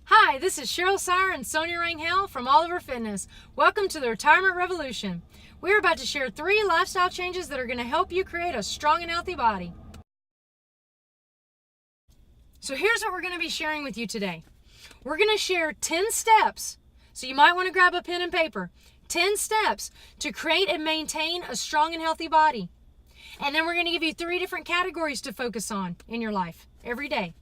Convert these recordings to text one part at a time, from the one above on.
Hi, this is Cheryl Sire and Sonia Rangel from Oliver Fitness. Welcome to the Retirement Revolution. We're about to share 3 lifestyle changes that are going to help you create a strong and healthy body. So here's what we're going to be sharing with you today. We're going to share 10 steps, so you might want to grab a pen and paper. 10 steps to create and maintain a strong and healthy body. And then we're going to give you 3 different categories to focus on in your life every day.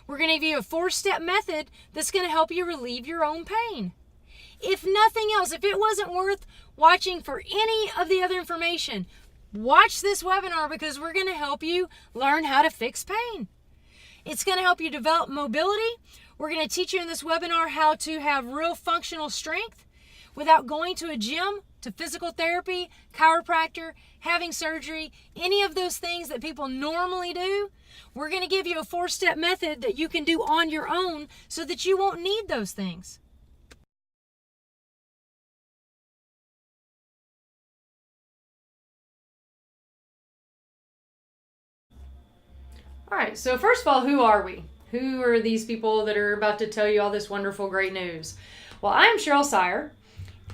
We're going to give you a 4-step method that's going to help you relieve your own pain. If nothing else, if it wasn't worth watching for any of the other information, watch this webinar because we're going to help you learn how to fix pain. It's going to help you develop mobility. We're going to teach you in this webinar how to have real functional strength without going to a gym, to physical therapy, chiropractor, having surgery, any of those things that people normally do. We're going to give you a 4-step method that you can do on your own so that you won't need those things. All right, so first of all, who are we? Who are these people that are about to tell you all this wonderful, great news? Well, I'm Cheryl Sire,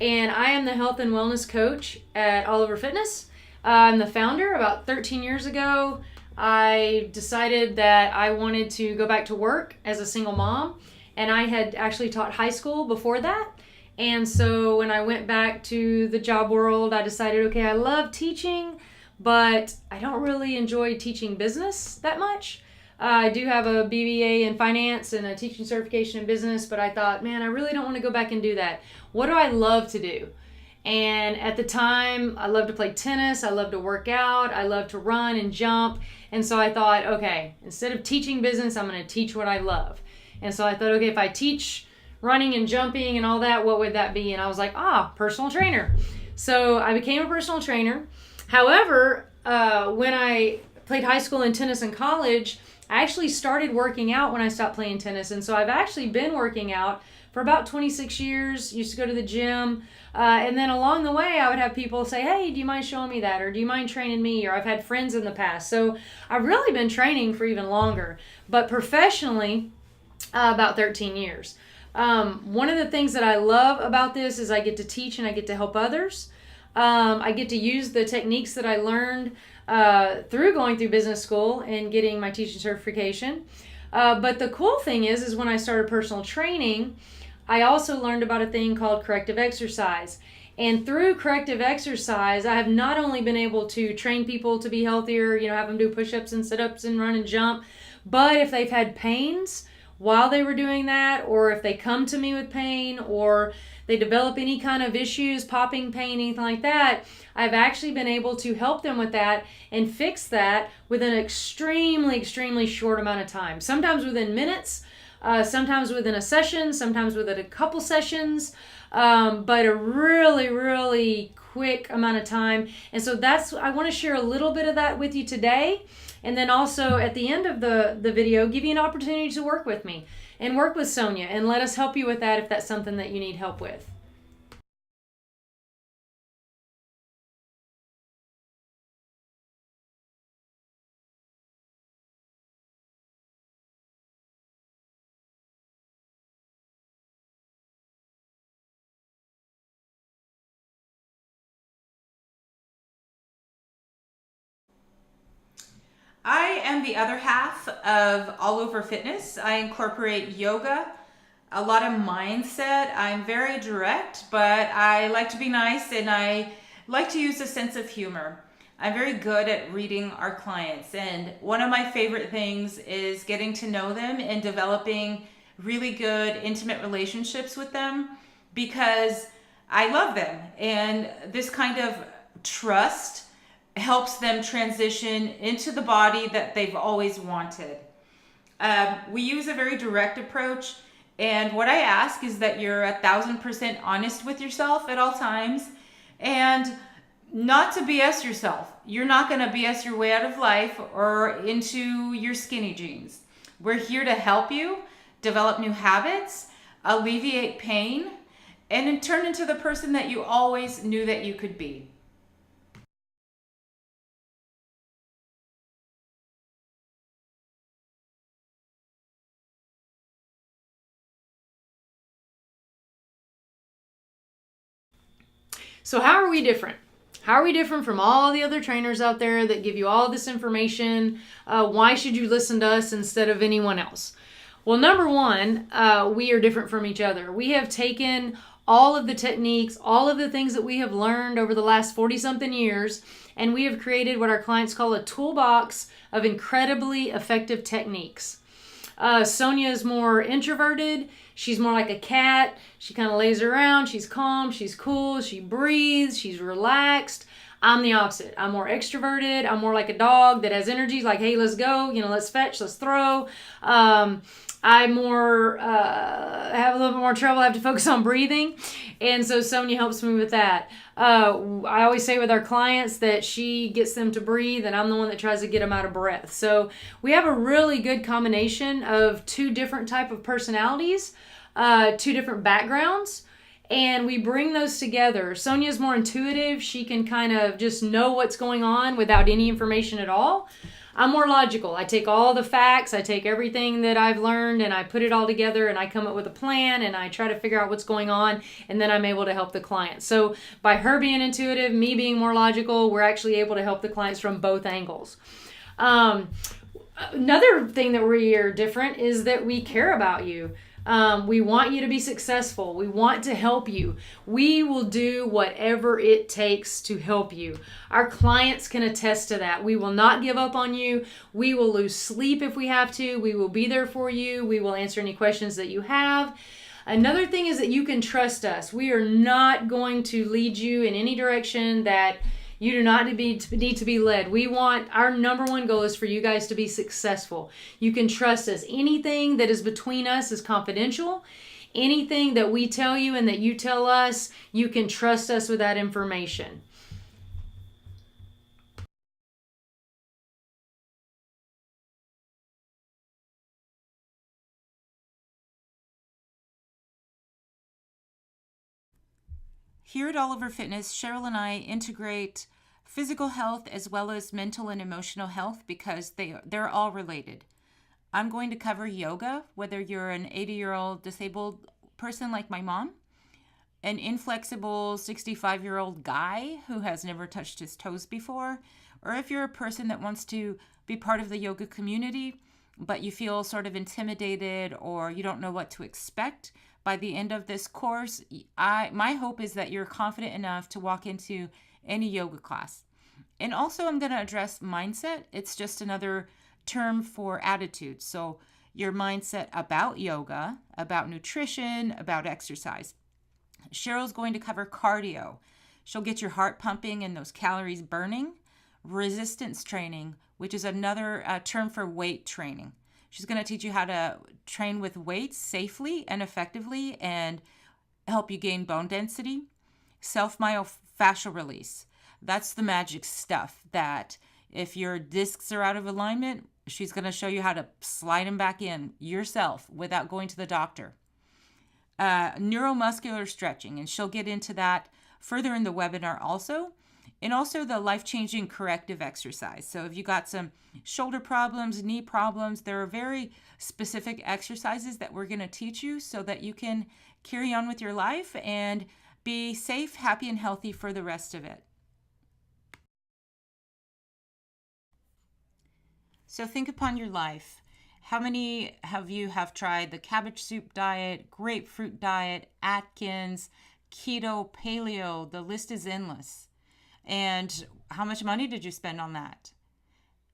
and I am the health and wellness coach at Oliver Fitness. I'm the founder. About 13 years ago, I decided that I wanted to go back to work as a single mom, and I had actually taught high school before that. And so when I went back to the job world, I decided, okay, I love teaching, but I don't really enjoy teaching business that much. I do have a BBA in finance and a teaching certification in business, but I thought, man, I really don't want to go back and do that. What do I love to do? And at the time, I love to play tennis, I love to work out, I love to run and jump. And so I thought, okay, instead of teaching business, I'm going to teach what I love. And so I thought, okay, if I teach running and jumping and all that, what would that be? And I was like, personal trainer. So I became a personal trainer. However, when I played high school and tennis in college, I actually started working out when I stopped playing tennis. And so I've actually been working out for about 26 years, used to go to the gym. And then along the way, I would have people say, hey, do you mind showing me that? Or do you mind training me? Or I've had friends in the past. So I've really been training for even longer. But professionally, about 13 years. One of the things that I love about this is I get to teach and I get to help others. I get to use the techniques that I learned through going through business school and getting my teaching certification. But the cool thing is when I started personal training, I also learned about a thing called corrective exercise. And through corrective exercise, I have not only been able to train people to be healthier, have them do push-ups and sit-ups and run and jump, but if they've had pains while they were doing that, or if they come to me with pain, or they develop any kind of issues, popping pain, anything like that, I've actually been able to help them with that and fix that within an extremely, extremely short amount of time. Sometimes within minutes, sometimes within a session, sometimes within a couple sessions, but a really, really quick amount of time. And so I want to share a little bit of that with you today. And then also at the end of the video, give you an opportunity to work with me and work with Sonia and let us help you with that if that's something that you need help with. I am the other half of All Over Fitness. I incorporate yoga, a lot of mindset. I'm very direct, but I like to be nice and I like to use a sense of humor. I'm very good at reading our clients, and one of my favorite things is getting to know them and developing really good, intimate relationships with them because I love them. And this kind of trust helps them transition into the body that they've always wanted. We use a very direct approach, and what I ask is that you're 1,000% honest with yourself at all times and not to BS yourself. You're not going to BS your way out of life or into your skinny jeans. We're here to help you develop new habits, alleviate pain, and turn into the person that you always knew that you could be. So how are we different? How are we different from all the other trainers out there that give you all this information? Why should you listen to us instead of anyone else? Well, number one, we are different from each other. We have taken all of the techniques, all of the things that we have learned over the last 40-something years, and we have created what our clients call a toolbox of incredibly effective techniques. Sonia is more introverted. She's more like a cat. She kind of lays around. She's calm. She's cool. She breathes. She's relaxed. I'm the opposite. I'm more extroverted. I'm more like a dog that has energy. Like, hey, let's go. Let's fetch. Let's throw. I more have a little bit more trouble. I have to focus on breathing, and so Sonia helps me with that. I always say with our clients that she gets them to breathe, and I'm the one that tries to get them out of breath. So we have a really good combination of two different type of personalities, two different backgrounds, and we bring those together. Sonia's more intuitive. She can kind of just know what's going on without any information at all. I'm more logical. I take all the facts, I take everything that I've learned, and I put it all together, and I come up with a plan, and I try to figure out what's going on, and then I'm able to help the client. So by her being intuitive, me being more logical, we're actually able to help the clients from both angles. Another thing that we are different is that we care about you. We want you to be successful. We want to help you. We will do whatever it takes to help you. Our clients can attest to that. We will not give up on you. We will lose sleep if we have to. We will be there for you. We will answer any questions that you have. Another thing is that you can trust us. We are not going to lead you in any direction that you do not need to be led. Our number one goal is for you guys to be successful. You can trust us. Anything that is between us is confidential. Anything that we tell you and that you tell us, you can trust us with that information. Here at All Over Fitness, Cheryl and I integrate physical health as well as mental and emotional health because they're all related. I'm going to cover yoga, whether you're an 80-year-old disabled person like my mom, an inflexible 65-year-old guy who has never touched his toes before, or if you're a person that wants to be part of the yoga community, but you feel sort of intimidated or you don't know what to expect. By the end of this course, my hope is that you're confident enough to walk into any yoga class. And also I'm going to address mindset. It's just another term for attitude. So your mindset about yoga, about nutrition, about exercise. Cheryl's going to cover cardio. She'll get your heart pumping and those calories burning. Resistance training, which is another term for weight training. She's going to teach you how to train with weights safely and effectively and help you gain bone density. Self-myofascial release. That's the magic stuff that if your discs are out of alignment, she's going to show you how to slide them back in yourself without going to the doctor. Neuromuscular stretching, and she'll get into that further in the webinar also. And also the life-changing corrective exercise. So if you got some shoulder problems, knee problems, there are very specific exercises that we're going to teach you so that you can carry on with your life and be safe, happy, and healthy for the rest of it. So think upon your life. How many of you have tried the cabbage soup diet, grapefruit diet, Atkins, keto, paleo? The list is endless. And how much money did you spend on that?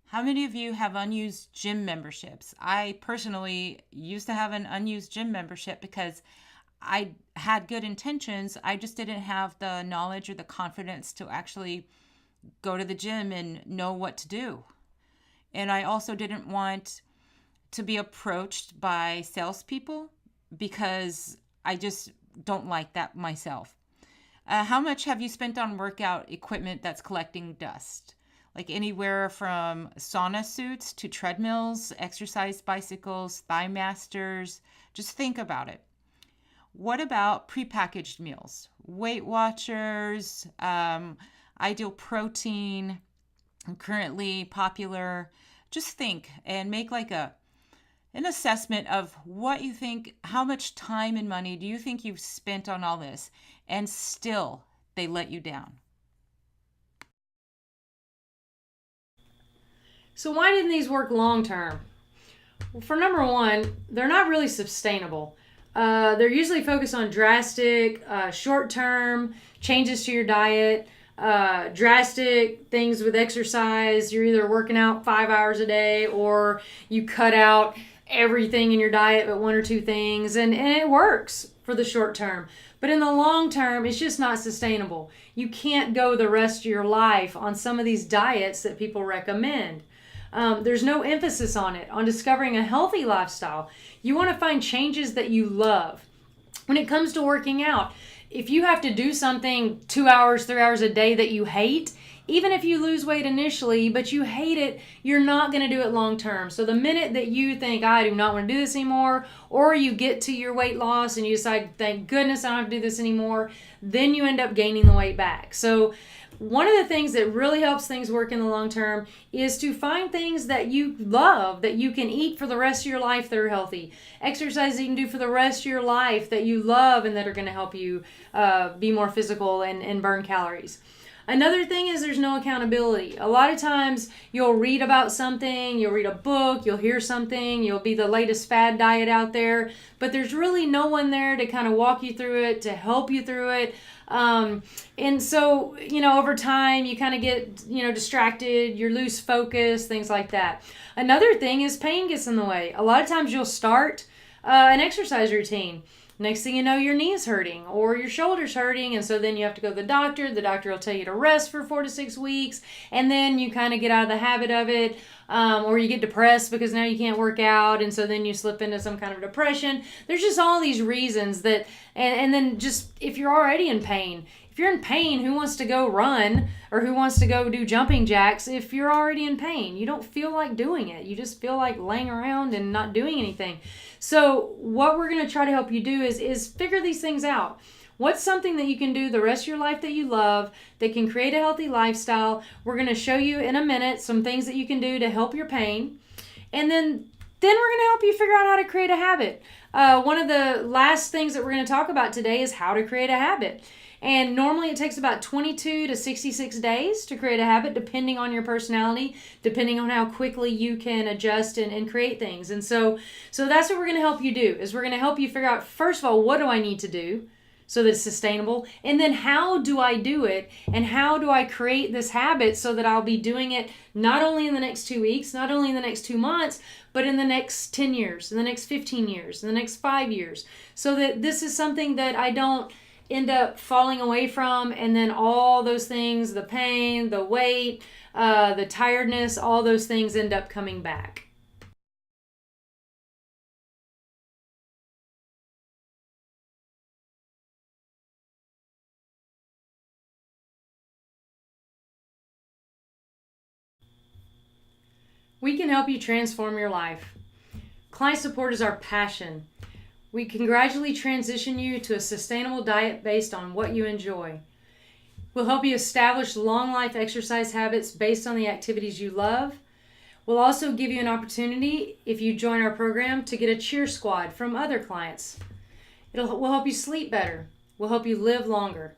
How many of you have unused gym memberships? I personally used to have an unused gym membership because I had good intentions. I just didn't have the knowledge or the confidence to actually go to the gym and know what to do. And I also didn't want to be approached by salespeople because I just don't like that myself. How much have you spent on workout equipment that's collecting dust? Like anywhere from sauna suits to treadmills, exercise bicycles, Thigh Masters. Just think about it. What about prepackaged meals? Weight Watchers, Ideal Protein, currently popular. Just think and make like an assessment of what you think, how much time and money do you think you've spent on all this, and still they let you down. So why didn't these work long term? Well, for number one, they're not really sustainable. They're usually focused on drastic, short-term changes to your diet, drastic things with exercise. You're either working out 5 hours a day or you cut out everything in your diet but one or two things, and it works for the short term. But in the long term, it's just not sustainable. You can't go the rest of your life on some of these diets that people recommend. There's no emphasis on it, on discovering a healthy lifestyle. You want to find changes that you love. When it comes to working out, if you have to do something 2 hours, 3 hours a day that you hate, even if you lose weight initially, but you hate it, you're not going to do it long term. So the minute that you think, I do not want to do this anymore, or you get to your weight loss and you decide, thank goodness I don't have to do this anymore, then you end up gaining the weight back. So one of the things that really helps things work in the long term is to find things that you love, that you can eat for the rest of your life that are healthy. Exercise that you can do for the rest of your life that you love and that are going to help you be more physical and burn calories. Another thing is there's no accountability. A lot of times you'll read about something, you'll read a book, you'll hear something, you'll be the latest fad diet out there, but there's really no one there to kind of walk you through it, to help you through it. And so, over time you kind of get, distracted, you lose focus, things like that. Another thing is pain gets in the way. A lot of times you'll start an exercise routine. Next thing you know, your knee's hurting or your shoulder's hurting, and so then you have to go to the doctor. The doctor will tell you to rest for 4 to 6 weeks, and then you kind of get out of the habit of it, or you get depressed because now you can't work out, and so then you slip into some kind of depression. There's just all these reasons that, and then just if you're already in pain, if you're in pain, who wants to go run or who wants to go do jumping jacks if you're already in pain? You don't feel like doing it. You just feel like laying around and not doing anything. So what we're going to try to help you do is figure these things out. What's something that you can do the rest of your life that you love, that can create a healthy lifestyle? We're going to show you in a minute some things that you can do to help your pain. And then we're going to help you figure out how to create a habit. One of the last things that we're going to talk about today is how to create a habit. And normally it takes about 22 to 66 days to create a habit, depending on your personality, depending on how quickly you can adjust and create things. And so that's what we're going to help you do, is we're going to help you figure out, first of all, what do I need to do so that it's sustainable? And then how do I do it? And how do I create this habit so that I'll be doing it not only in the next 2 weeks, not only in the next 2 months, but in the next 10 years, in the next 15 years, in the next 5 years, so that this is something that I don't end up falling away from, and then all those things, the pain, the weight, the tiredness, all those things end up coming back. We can help you transform your life. Client support is our passion. We can gradually transition you to a sustainable diet based on what you enjoy. We'll help you establish long life exercise habits based on the activities you love. We'll also give you an opportunity, if you join our program, to get a cheer squad from other clients. We'll help you sleep better. We'll help you live longer.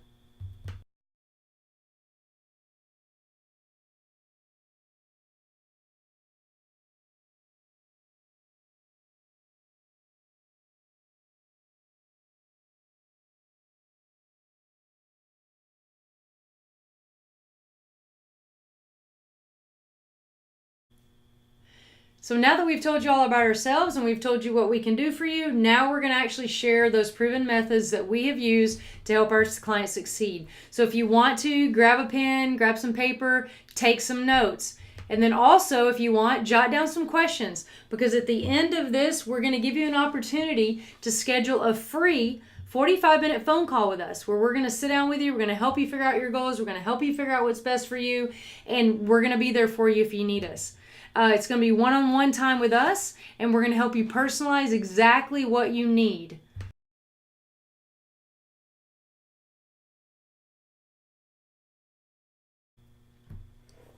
So now that we've told you all about ourselves and we've told you what we can do for you, now we're going to actually share those proven methods that we have used to help our clients succeed. So if you want to, grab a pen, grab some paper, take some notes. And then also, if you want, jot down some questions, because at the end of this, we're going to give you an opportunity to schedule a free 45-minute phone call with us, where we're going to sit down with you. We're going to help you figure out your goals. We're going to help you figure out what's best for you. And we're going to be there for you if you need us. It's going to be one-on-one time with us, and we're going to help you personalize exactly what you need.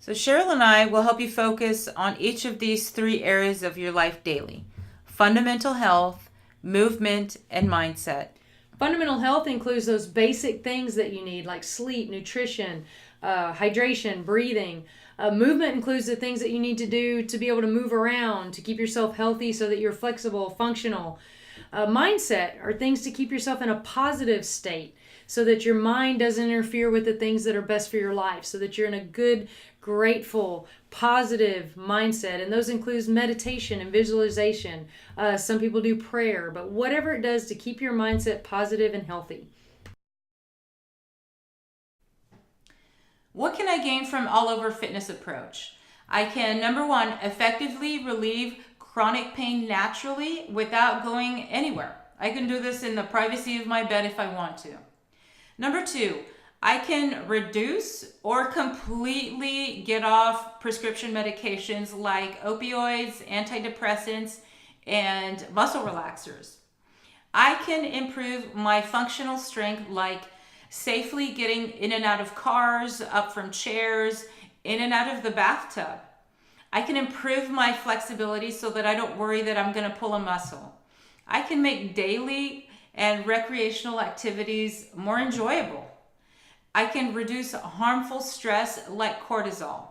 So Cheryl and I will help you focus on each of these 3 areas of your life daily: fundamental health, movement, and mindset. Fundamental health includes those basic things that you need, like sleep, nutrition, hydration, breathing. Movement includes the things that you need to do to be able to move around, to keep yourself healthy so that you're flexible, functional. Mindset are things to keep yourself in a positive state so that your mind doesn't interfere with the things that are best for your life, so that you're in a good, grateful, positive mindset. And those includes meditation and visualization. Some people do prayer, but whatever it does to keep your mindset positive and healthy. What can I gain from All Over Fitness approach? I can, number one, effectively relieve chronic pain naturally without going anywhere. I can do this in the privacy of my bed if I want to. Number two, I can reduce or completely get off prescription medications like opioids, antidepressants, and muscle relaxers. I can improve my functional strength, like safely getting in and out of cars, up from chairs, in and out of the bathtub. I can improve my flexibility so that I don't worry that I'm going to pull a muscle. I can make daily and recreational activities more enjoyable. I can reduce harmful stress like cortisol.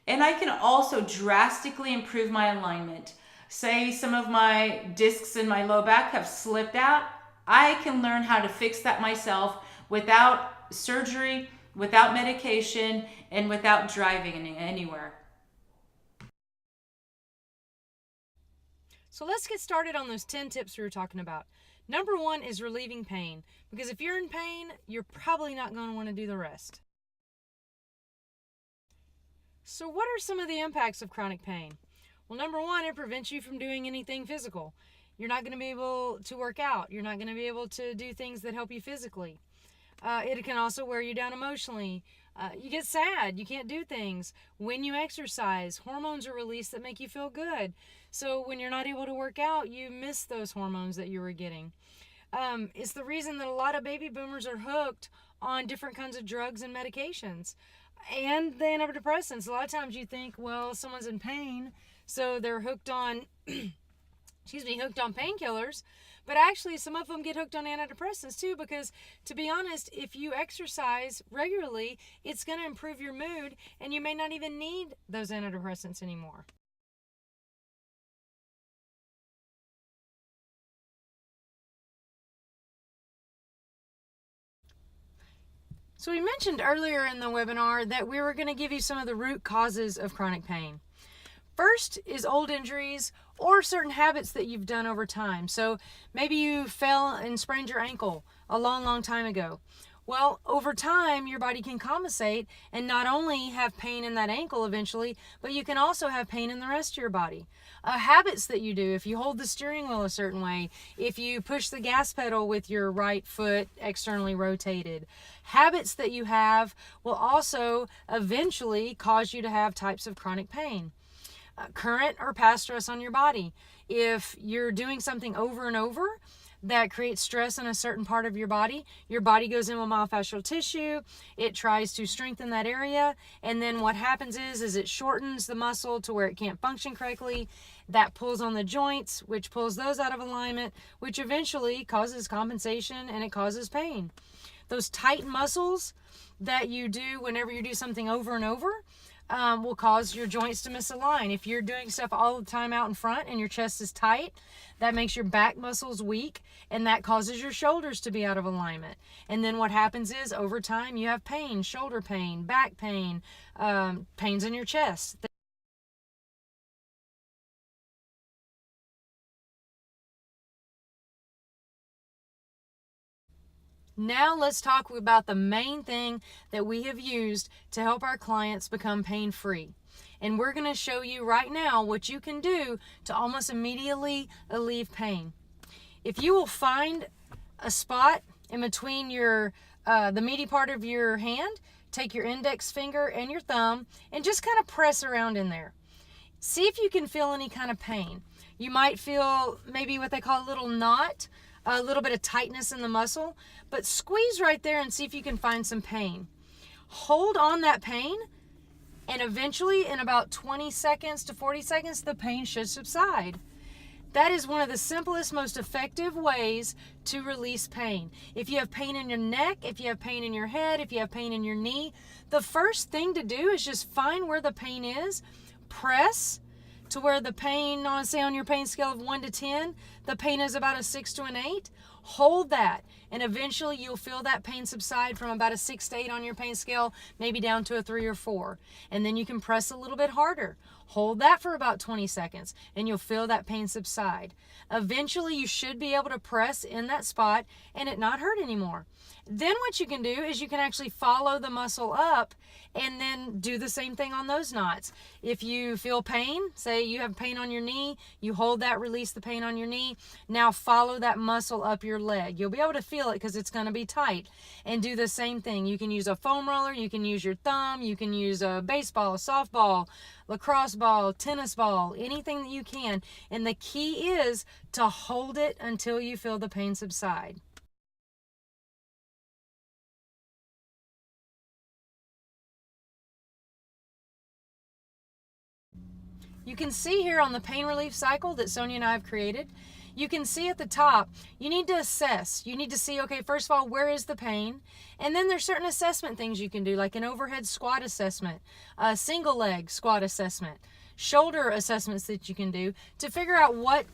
And I can also drastically improve my alignment. Say some of my discs in my low back have slipped out. I can learn how to fix that myself without surgery, without medication, and without driving anywhere. So let's get started on those 10 tips we were talking about. Number one is relieving pain, because if you're in pain, you're probably not going to want to do the rest. So what are some of the impacts of chronic pain? Well, number one, it prevents you from doing anything physical. You're not going to be able to work out. You're not going to be able to do things that help you physically. It can also wear you down emotionally. You get sad. You can't do things. When you exercise, hormones are released that make you feel good. So when you're not able to work out, you miss those hormones that you were getting. It's the reason that a lot of baby boomers are hooked on different kinds of drugs and medications. And the antidepressants. A lot of times you think, well, someone's in pain, so they're hooked on, hooked on painkillers. But actually, some of them get hooked on antidepressants too, because to be honest, if you exercise regularly, it's going to improve your mood, and you may not even need those antidepressants anymore. So we mentioned earlier in the webinar that we were going to give you some of the root causes of chronic pain. First is old injuries or certain habits that you've done over time. So maybe you fell and sprained your ankle a long time ago. Well, over time, your body can compensate and not only have pain in that ankle eventually, but you can also have pain in the rest of your body. Habits that you do, if you hold the steering wheel a certain way, if you push the gas pedal with your right foot externally rotated, habits that you have will also eventually cause you to have types of chronic pain. Current or past stress on your body. If you're doing something over and over that creates stress in a certain part of your body goes in with myofascial tissue, it tries to strengthen that area, and then what happens is it shortens the muscle to where it can't function correctly. That pulls on the joints, which pulls those out of alignment, which eventually causes compensation and it causes pain. Those tight muscles that you do whenever you do something over and over will cause your joints to misalign. If you're doing stuff all the time out in front and your chest is tight, that makes your back muscles weak, and that causes your shoulders to be out of alignment. And then what happens is over time you have pain, shoulder pain, back pain, pains in your chest. Now let's talk about the main thing that we have used to help our clients become pain-free. And we're going to show you right now what you can do to almost immediately alleviate pain. If you will find a spot in between your the meaty part of your hand, take your index finger and your thumb and just kind of press around in there. See if you can feel any kind of pain. You might feel maybe what they call a little knot, a little bit of tightness in the muscle, but squeeze right there and see if you can find some pain. Hold on that pain, and eventually in about 20 seconds to 40 seconds, the pain should subside. That is one of the simplest, most effective ways to release pain. If you have pain in your neck, if you have pain in your head, if you have pain in your knee, the first thing to do is just find where the pain is, press to where the pain, say on your pain scale of 1 to 10, the pain is about a 6 to an 8. Hold that, and eventually you'll feel that pain subside from about a 6 to 8 on your pain scale, maybe down to a 3 or 4. And then you can press a little bit harder. Hold that for about 20 seconds, and you'll feel that pain subside. Eventually, you should be able to press in that spot and it not hurt anymore. Then what you can do is you can actually follow the muscle up and then do the same thing on those knots. If you feel pain, say you have pain on your knee, you hold that, release the pain on your knee. Now follow that muscle up your leg. You'll be able to feel it because it's going to be tight. And do the same thing. You can use a foam roller, you can use your thumb, you can use a baseball, a softball, lacrosse ball, tennis ball, anything that you can. And the key is to hold it until you feel the pain subside. You can see here on the pain relief cycle that Sonia and I have created, you can see at the top, you need to assess. You need to see, okay, first of all, where is the pain? And then there's certain assessment things you can do, like an overhead squat assessment, a single leg squat assessment, shoulder assessments that you can do to figure out what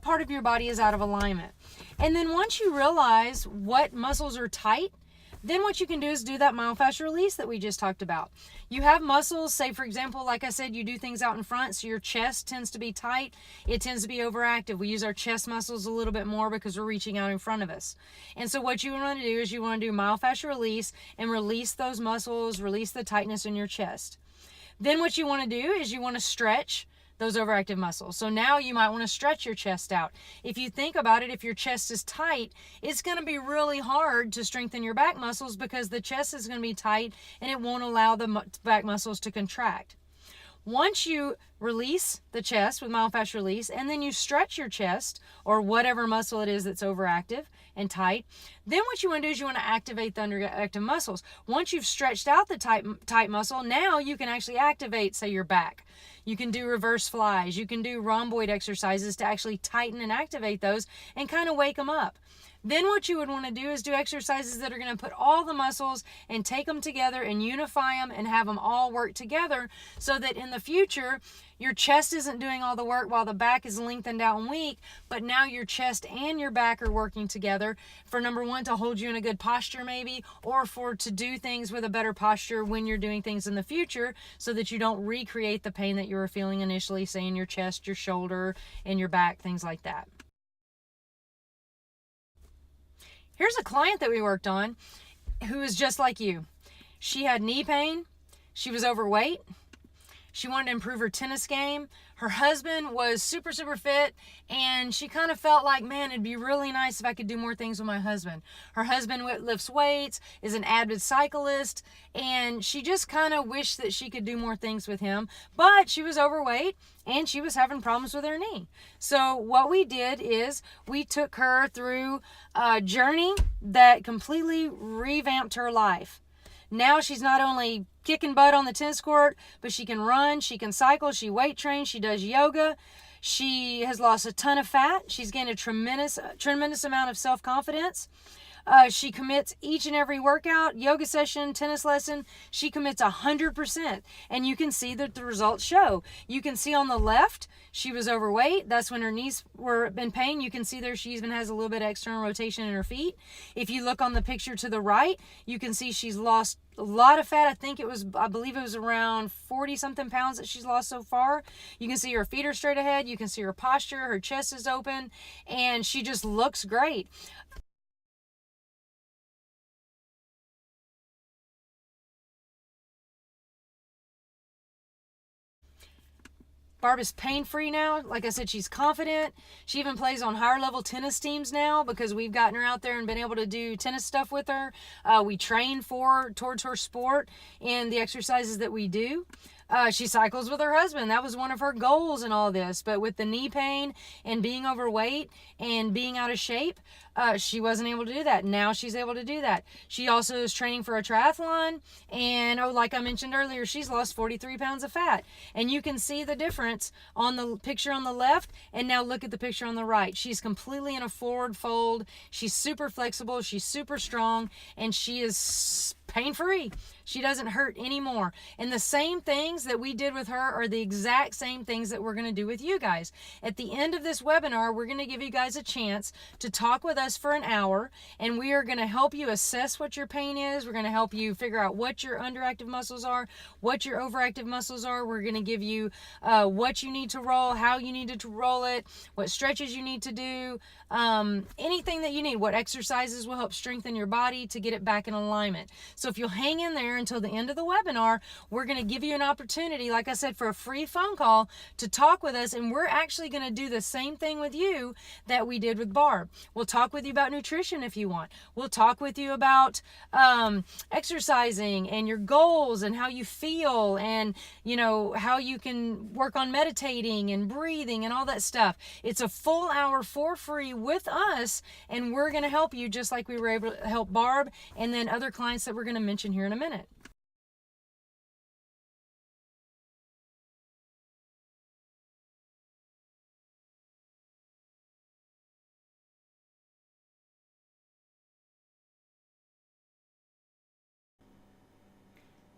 part of your body is out of alignment. And then once you realize what muscles are tight, then what you can do is do that myofascial release that we just talked about. You have muscles, say for example, like I said, you do things out in front, so your chest tends to be tight. It tends to be overactive. We use our chest muscles a little bit more because we're reaching out in front of us. And so what you want to do is you want to do myofascial release and release those muscles, release the tightness in your chest. Then what you want to do is you want to stretch those overactive muscles. So now you might want to stretch your chest out. If you think about it, if your chest is tight, it's going to be really hard to strengthen your back muscles because the chest is going to be tight and it won't allow the back muscles to contract. Once you release the chest with myofascial release and then you stretch your chest or whatever muscle it is that's overactive and tight, then what you want to do is you want to activate the underactive muscles. Once you've stretched out the tight muscle, now you can actually activate, say, your back. You can do reverse flies. You can do rhomboid exercises to actually tighten and activate those and kind of wake them up. Then what you would want to do is do exercises that are going to put all the muscles and take them together and unify them and have them all work together so that in the future, your chest isn't doing all the work while the back is lengthened out and weak, but now your chest and your back are working together for, number one, to hold you in a good posture maybe, or to do things with a better posture when you're doing things in the future so that you don't recreate the pain that you were feeling initially, say in your chest, your shoulder, and your back, things like that. Here's a client that we worked on who is just like you. She had knee pain. She was overweight. She wanted to improve her tennis game. Her husband was super, super fit, and she kind of felt like, man, it'd be really nice if I could do more things with my husband. Her husband lifts weights, is an avid cyclist, and she just kind of wished that she could do more things with him, but she was overweight, and she was having problems with her knee. So what we did is we took her through a journey that completely revamped her life. Now she's not only kicking butt on the tennis court, but she can run, she can cycle, she weight trains, she does yoga. She has lost a ton of fat. She's gained a tremendous amount of self-confidence. She commits each and every workout, yoga session, tennis lesson. She commits 100%. And you can see that the results show. You can see on the left, she was overweight. That's when her knees were in pain. You can see there she even has a little bit of external rotation in her feet. If you look on the picture to the right, you can see she's lost a lot of fat. I believe it was around 40 something pounds that she's lost so far. You can see her feet are straight ahead. You can see her posture. Her chest is open. And she just looks great. Barb is pain-free now. Like I said, she's confident. She even plays on higher level tennis teams now because we've gotten her out there and been able to do tennis stuff with her. We train towards her sport and the exercises that we do. She cycles with her husband. That was one of her goals in all this. But with the knee pain and being overweight and being out of shape, she wasn't able to do that. Now she's able to do that. She also is training for a triathlon. And like I mentioned earlier, she's lost 43 pounds of fat. And you can see the difference on the picture on the left. And now look at the picture on the right. She's completely in a forward fold. She's super flexible. She's super strong. And she is pain-free. She doesn't hurt anymore. And the same things that we did with her are the exact same things that we're going to do with you guys. At the end of this webinar, we're going to give you guys a chance to talk with us for an hour, and we are going to help you assess what your pain is. We're going to help you figure out what your underactive muscles are, what your overactive muscles are. We're going to give you what you need to roll, how you need to roll it, what stretches you need to do, anything that you need, what exercises will help strengthen your body to get it back in alignment. So if you'll hang in there until the end of the webinar, we're going to give you an opportunity, like I said, for a free phone call to talk with us. And we're actually going to do the same thing with you that we did with Barb. We'll talk with you about nutrition if you want. We'll talk with you about exercising and your goals and how you feel, and how you can work on meditating and breathing and all that stuff. It's a full hour for free with us, and we're going to help you just like we were able to help Barb and then other clients that we're going to mention here in a minute.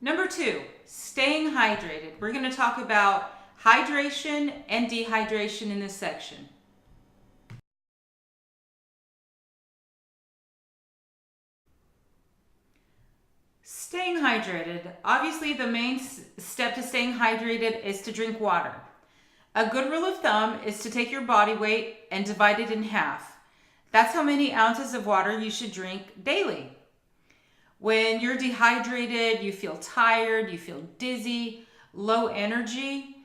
Number 2, staying hydrated. We're going to talk about hydration and dehydration in this section. Staying hydrated. Obviously, the main step to staying hydrated is to drink water. A good rule of thumb is to take your body weight and divide it in half. That's how many ounces of water you should drink daily. When you're dehydrated, you feel tired, you feel dizzy, low energy,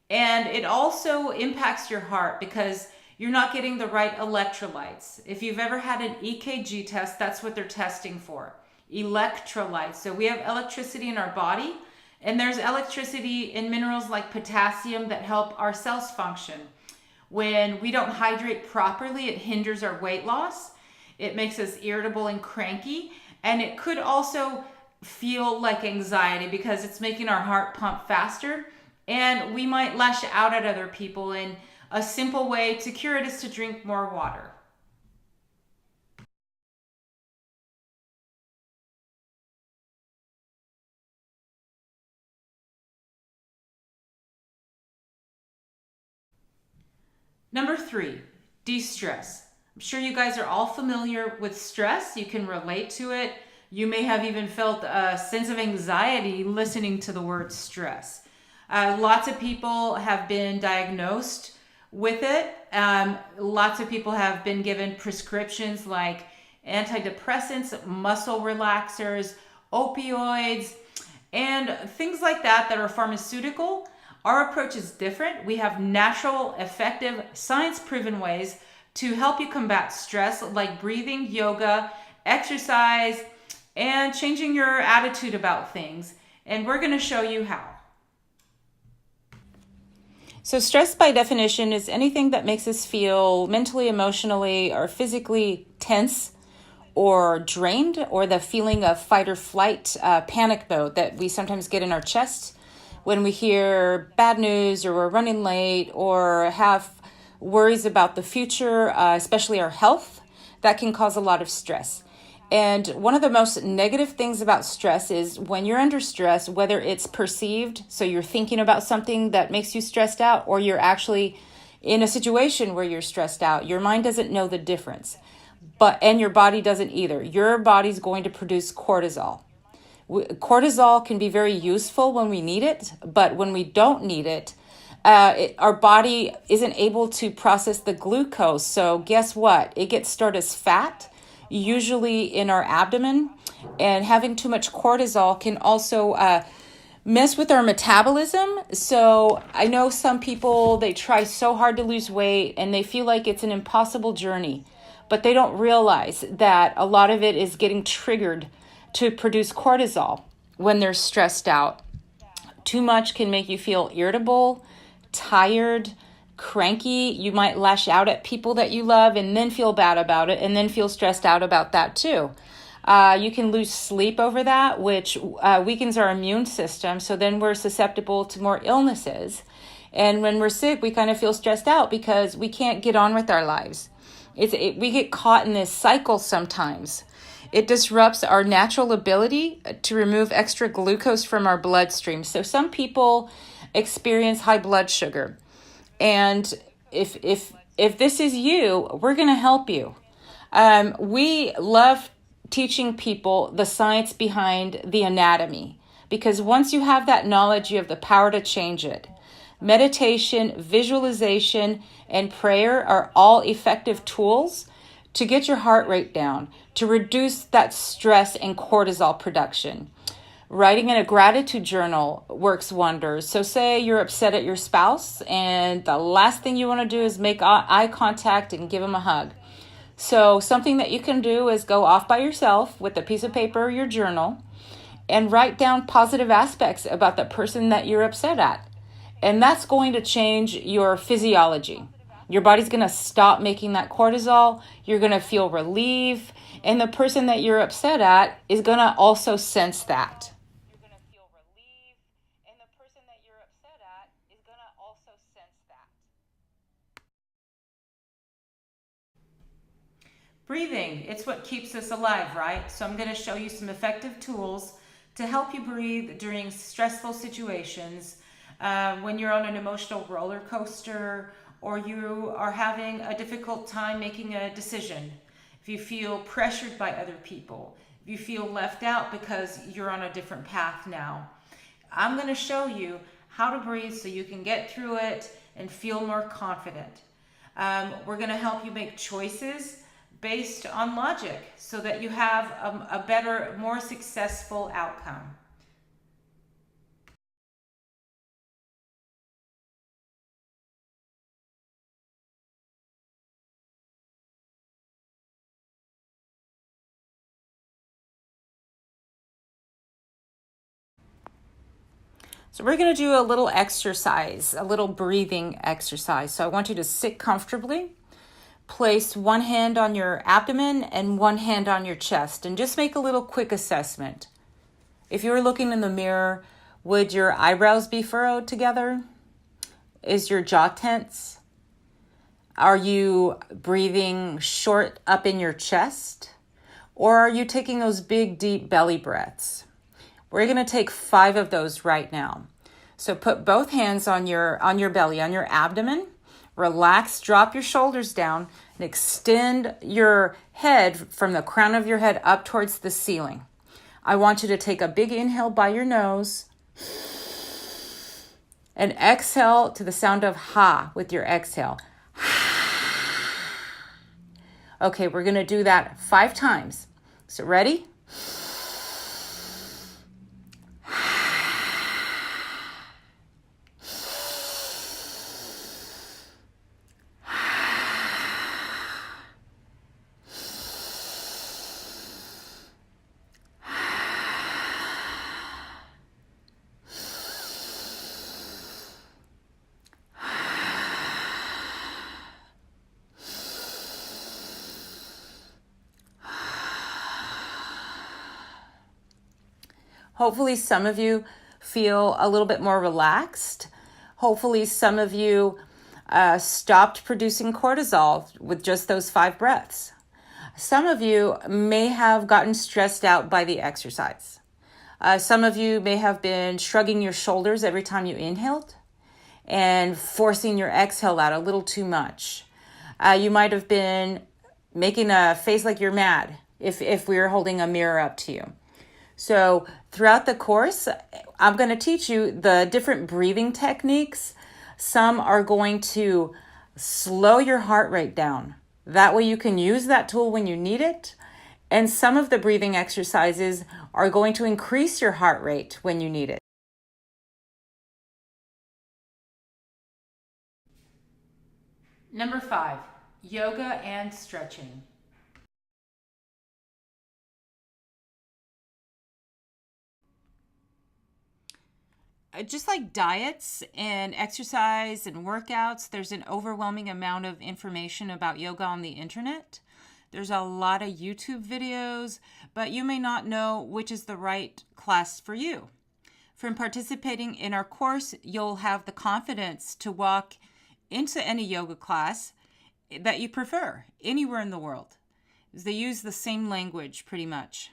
and it also impacts your heart because you're not getting the right electrolytes. If you've ever had an EKG test, that's what they're testing for, electrolytes. So we have electricity in our body, and there's electricity in minerals like potassium that help our cells function. When we don't hydrate properly, it hinders our weight loss. It makes us irritable and cranky. And it could also feel like anxiety because it's making our heart pump faster. And we might lash out at other people. And a simple way to cure it is to drink more water. Number 3, de-stress. I'm sure you guys are all familiar with stress. You can relate to it. You may have even felt a sense of anxiety listening to the word stress. Lots of people have been diagnosed with it. Lots of people have been given prescriptions like antidepressants, muscle relaxers, opioids, and things like that are pharmaceutical. Our approach is different. We have natural, effective, science-proven ways to help you combat stress, like breathing, yoga, exercise, and changing your attitude about things. And we're going to show you how. So stress by definition is anything that makes us feel mentally, emotionally, or physically tense or drained, or the feeling of fight or flight, panic mode that we sometimes get in our chest when we hear bad news or we're running late or have worries about the future, especially our health. That can cause a lot of stress. And one of the most negative things about stress is when you're under stress, whether it's perceived, so you're thinking about something that makes you stressed out, or you're actually in a situation where you're stressed out, your mind doesn't know the difference, and your body doesn't either. Your body's going to produce cortisol. Cortisol can be very useful when we need it, but when we don't need it, our body isn't able to process the glucose. So guess what? It gets stored as fat, usually in our abdomen, and having too much cortisol can also mess with our metabolism. So I know some people, they try so hard to lose weight and they feel like it's an impossible journey, but they don't realize that a lot of it is getting triggered to produce cortisol when they're stressed out, Too much can make you feel irritable, tired, cranky. You might lash out at people that you love and then feel bad about it and then feel stressed out about that too. You can lose sleep over that, which weakens our immune system. So then we're susceptible to more illnesses. And when we're sick, we kind of feel stressed out because we can't get on with our lives. We get caught in this cycle sometimes. It disrupts our natural ability to remove extra glucose from our bloodstream. So some people experience high blood sugar. And if this is you, we're going to help you. We love teaching people the science behind the anatomy, because once you have that knowledge, you have the power to change it. Meditation, visualization, and prayer are all effective tools to get your heart rate down, to reduce that stress and cortisol production. Writing in a gratitude journal works wonders. So say you're upset at your spouse and the last thing you want to do is make eye contact and give them a hug. So something that you can do is go off by yourself with a piece of paper or your journal and write down positive aspects about the person that you're upset at. And that's going to change your physiology. Your body's going to stop making that cortisol. You're going to feel relief. And the person that you're upset at is going to also sense that. You're going to feel relief. And the person that you're upset at is going to also sense that. Breathing, it's what keeps us alive, right? So I'm going to show you some effective tools to help you breathe during stressful situations, when you're on an emotional roller coaster, or you are having a difficult time making a decision, if you feel pressured by other people, if you feel left out because you're on a different path now. I'm going to show you how to breathe so you can get through it and feel more confident. We're going to help you make choices based on logic so that you have a better, more successful outcome. So we're going to do a little exercise, a little breathing exercise. So I want you to sit comfortably, place one hand on your abdomen and one hand on your chest, and just make a little quick assessment. If you were looking in the mirror, would your eyebrows be furrowed together? Is your jaw tense? Are you breathing short up in your chest? Or are you taking those big, deep belly breaths? We're going to take 5 of those right now. So put both hands on your belly, on your abdomen. Relax, drop your shoulders down, and extend your head from the crown of your head up towards the ceiling. I want you to take a big inhale by your nose and exhale to the sound of ha with your exhale. Okay, we're going to do that 5 times. So ready? Hopefully some of you feel a little bit more relaxed. Hopefully some of you stopped producing cortisol with just those 5 breaths. Some of you may have gotten stressed out by the exercise. Some of you may have been shrugging your shoulders every time you inhaled and forcing your exhale out a little too much. You might have been making a face like you're mad if we were holding a mirror up to you. So throughout the course, I'm going to teach you the different breathing techniques. Some are going to slow your heart rate down. That way you can use that tool when you need it. And some of the breathing exercises are going to increase your heart rate when you need it. Number 5, yoga and stretching. just like diets and exercise and workouts, there's an overwhelming amount of information about yoga on the internet. There's a lot of YouTube videos, but you may not know which is the right class for you. From participating in our course, you'll have the confidence to walk into any yoga class that you prefer anywhere in the world. They use the same language pretty much.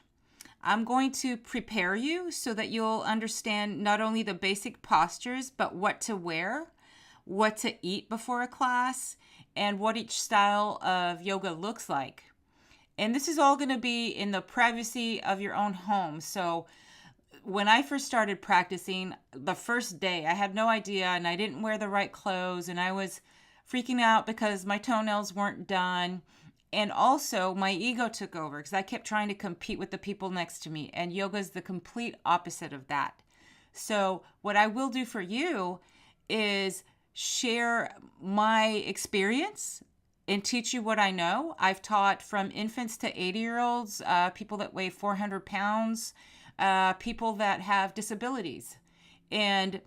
I'm going to prepare you so that you'll understand not only the basic postures, but what to wear, what to eat before a class, and what each style of yoga looks like. And this is all going to be in the privacy of your own home. So when I first started practicing, the first day, I had no idea and I didn't wear the right clothes and I was freaking out because my toenails weren't done. And also my ego took over because I kept trying to compete with the people next to me. And yoga is the complete opposite of that. So what I will do for you is share my experience and teach you what I know. I've taught from infants to 80-year-olds, people that weigh 400 pounds, people that have disabilities. And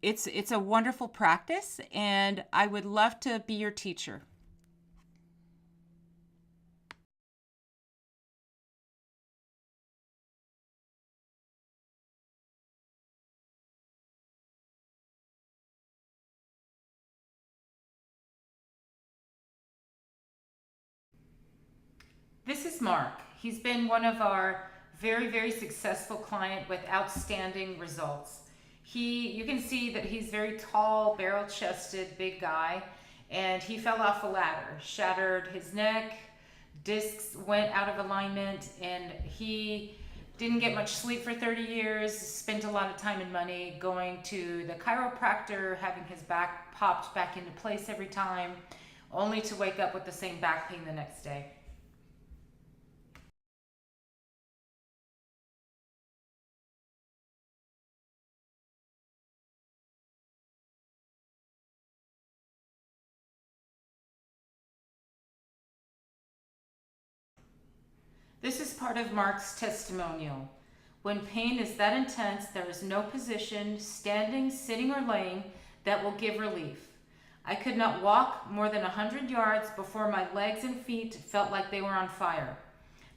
it's a wonderful practice, and I would love to be your teacher. This is Mark. He's been one of our very, very successful client with outstanding results. You can see that he's very tall, barrel-chested, big guy, and he fell off a ladder, shattered his neck, discs went out of alignment, and he didn't get much sleep for 30 years, spent a lot of time and money going to the chiropractor, having his back popped back into place every time, only to wake up with the same back pain the next day. This is part of Mark's testimonial. When pain is that intense, there is no position, standing, sitting, or laying, that will give relief. I could not walk more than 100 yards before my legs and feet felt like they were on fire.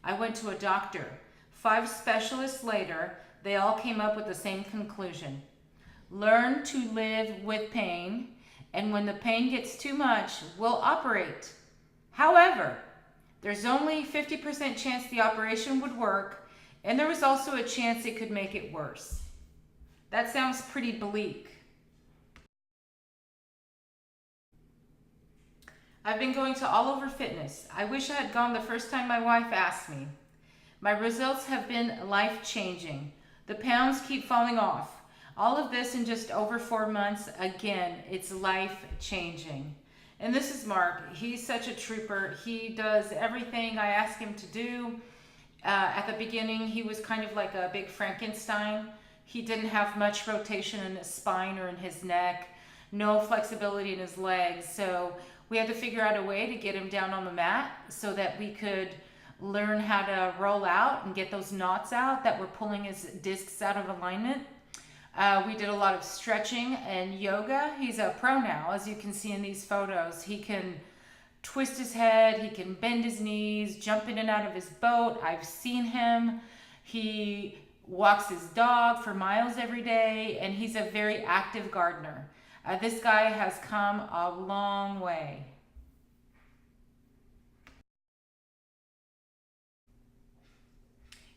I went to a doctor. 5 specialists later, they all came up with the same conclusion. Learn to live with pain, and when the pain gets too much, we'll operate. However, there's only 50% chance the operation would work, and there was also a chance it could make it worse. That sounds pretty bleak. I've been going to All Over Fitness. I wish I had gone the first time my wife asked me. My results have been life-changing. The pounds keep falling off. All of this in just over 4 months. Again, it's life-changing. And this is Mark. He's such a trooper. He does everything I ask him to do. At the beginning, he was kind of like a big Frankenstein. He didn't have much rotation in his spine or in his neck, no flexibility in his legs. So we had to figure out a way to get him down on the mat so that we could learn how to roll out and get those knots out that were pulling his discs out of alignment. We did a lot of stretching and yoga. He's a pro now, as you can see in these photos. He can twist his head, he can bend his knees, jump in and out of his boat. I've seen him. He walks his dog for miles every day, and he's a very active gardener. This guy has come a long way.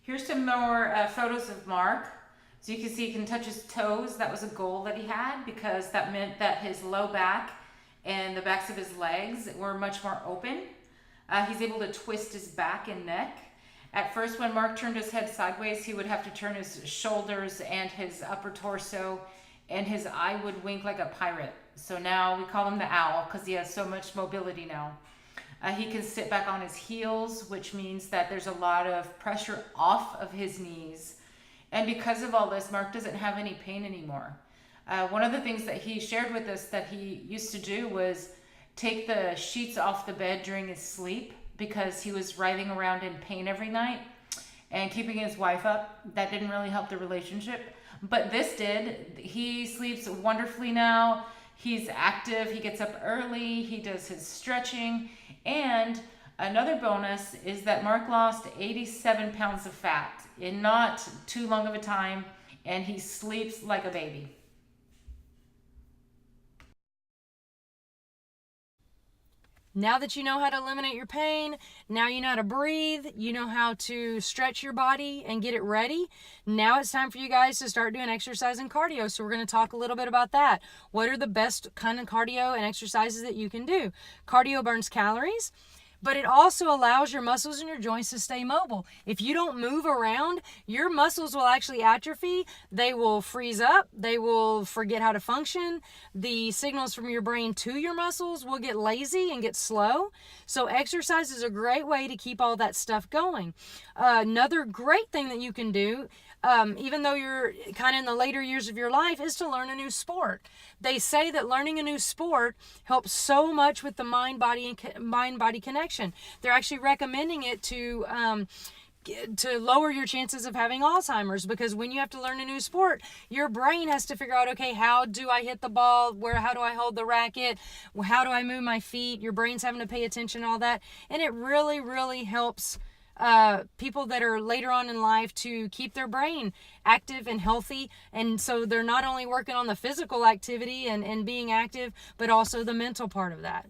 Here's some more photos of Mark. So you can see he can touch his toes. That was a goal that he had because that meant that his low back and the backs of his legs were much more open. He's able to twist his back and neck. At first, when Mark turned his head sideways, he would have to turn his shoulders and his upper torso, and his eye would wink like a pirate. So now we call him the owl because he has so much mobility now. He can sit back on his heels, which means that there's a lot of pressure off of his knees. And because of all this, Mark doesn't have any pain anymore. One of the things that he shared with us that he used to do was take the sheets off the bed during his sleep because he was writhing around in pain every night and keeping his wife up. That didn't really help the relationship. but this did. He sleeps wonderfully now. He's active. He gets up early. He does his stretching. And another bonus is that Mark lost 87 pounds of fat in not too long of a time, and he sleeps like a baby. Now that you know how to eliminate your pain, now you know how to breathe, you know how to stretch your body and get it ready. Now it's time for you guys to start doing exercise and cardio. So we're going to talk a little bit about that. What are the best kind of cardio and exercises that you can do? Cardio burns calories, but it also allows your muscles and your joints to stay mobile. If you don't move around, your muscles will actually atrophy. They will freeze up. They will forget how to function. The signals from your brain to your muscles will get lazy and get slow. So exercise is a great way to keep all that stuff going. Another great thing that you can do, even though you're kind of in the later years of your life, is to learn a new sport. They say that learning a new sport helps so much with the mind-body connection. They're actually recommending it to lower your chances of having Alzheimer's, because when you have to learn a new sport, your brain has to figure out, okay, how do I hit the ball? How do I hold the racket? How do I move my feet? Your brain's having to pay attention to all that. And it really, really helps people that are later on in life to keep their brain active and healthy. And so they're not only working on the physical activity and being active, but also the mental part of that.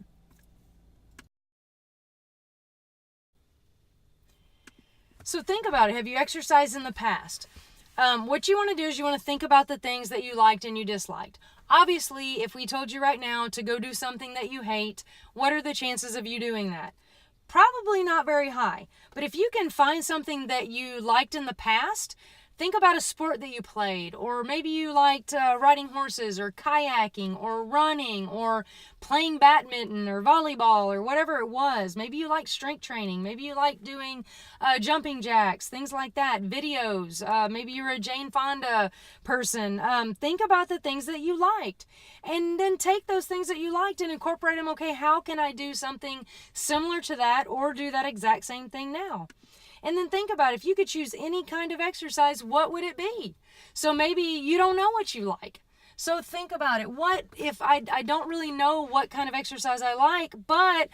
So think about it. Have you exercised in the past? What you want to do is you want to think about the things that you liked and you disliked. Obviously, if we told you right now to go do something that you hate, what are the chances of you doing that? Probably not very high. But if you can find something that you liked in the past, think about a sport that you played, or maybe you liked riding horses or kayaking or running or playing badminton or volleyball or whatever it was. Maybe you like strength training. Maybe you like doing jumping jacks, things like that, videos. Maybe you're a Jane Fonda person. Think about the things that you liked, and then take those things that you liked and incorporate them. Okay, how can I do something similar to that or do that exact same thing now? And then think about, if you could choose any kind of exercise, what would it be? So maybe you don't know what you like. So think about it. What if I don't really know what kind of exercise I like, but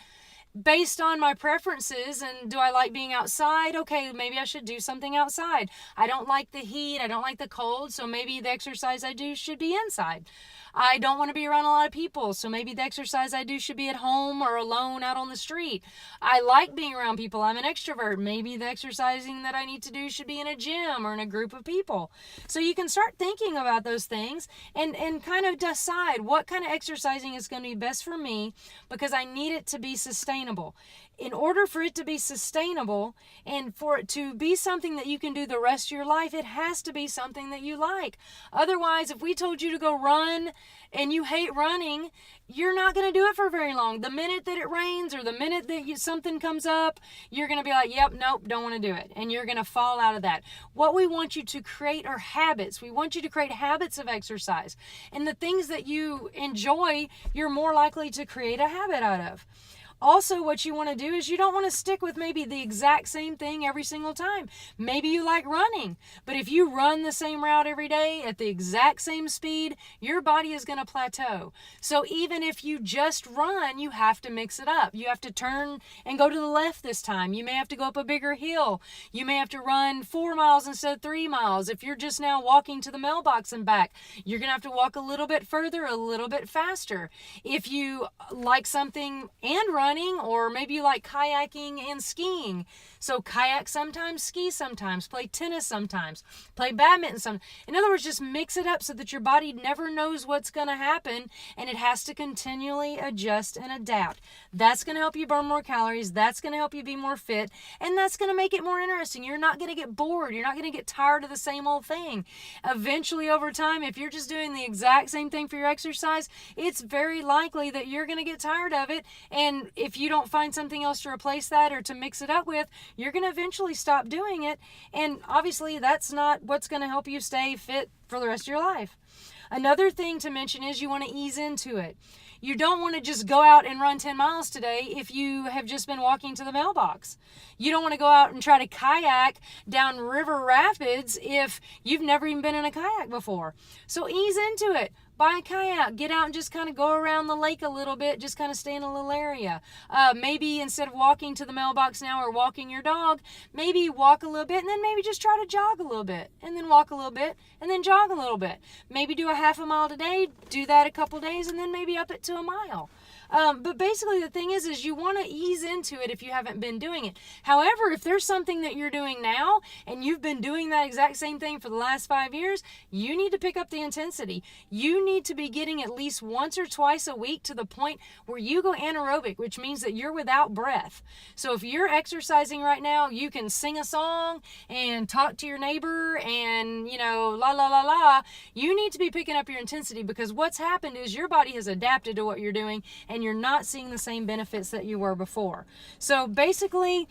based on my preferences, and do I like being outside? Okay, maybe I should do something outside. I don't like the heat. I don't like the cold. So maybe the exercise I do should be inside. I don't want to be around a lot of people, so maybe the exercise I do should be at home or alone out on the street. I like being around people. I'm an extrovert. Maybe the exercising that I need to do should be in a gym or in a group of people. So you can start thinking about those things and kind of decide what kind of exercising is going to be best for me, because I need it to be sustainable. In order for it to be sustainable and for it to be something that you can do the rest of your life, it has to be something that you like. Otherwise, if we told you to go run and you hate running, you're not going to do it for very long. The minute that it rains or the minute that something comes up, you're going to be like, yep, nope, don't want to do it. And you're going to fall out of that. What we want you to create are habits. We want you to create habits of exercise. And the things that you enjoy, you're more likely to create a habit out of. Also, what you want to do is you don't want to stick with maybe the exact same thing every single time. Maybe you like running, but if you run the same route every day at the exact same speed, your body is going to plateau. So even if you just run, you have to mix it up. You have to turn and go to the left this time. You may have to go up a bigger hill. You may have to run 4 miles instead of 3 miles. If you're just now walking to the mailbox and back, you're going to have to walk a little bit further, a little bit faster. If you like something and run, or maybe you like kayaking and skiing. So kayak sometimes, ski sometimes, play tennis sometimes, play badminton sometimes. In other words, just mix it up so that your body never knows what's going to happen, and it has to continually adjust and adapt. That's going to help you burn more calories. That's going to help you be more fit, and that's going to make it more interesting. You're not going to get bored. You're not going to get tired of the same old thing. Eventually, over time, if you're just doing the exact same thing for your exercise, it's very likely that you're going to get tired of it, and if you don't find something else to replace that or to mix it up with, you're going to eventually stop doing it. And obviously, that's not what's going to help you stay fit for the rest of your life. Another thing to mention is you want to ease into it. You don't want to just go out and run 10 miles today if you have just been walking to the mailbox. You don't want to go out and try to kayak down river rapids if you've never even been in a kayak before. So ease into it. Buy a kayak, get out and just kind of go around the lake a little bit, just kind of stay in a little area. Maybe instead of walking to the mailbox now or walking your dog, maybe walk a little bit and then maybe just try to jog a little bit and then walk a little bit and then jog a little bit. Maybe do a half a mile today, do that a couple days, and then maybe up it to a mile. But basically the thing is you want to ease into it if you haven't been doing it. However, if there's something that you're doing now and you've been doing that exact same thing for the last 5 years, you need to pick up the intensity. You need to be getting at least once or twice a week to the point where you go anaerobic, which means that you're without breath. So if you're exercising right now, you can sing a song and talk to your neighbor and, la, la, la, la. You need to be picking up your intensity, because what's happened is your body has adapted to what you're doing and you're not seeing the same benefits that you were before. So basically,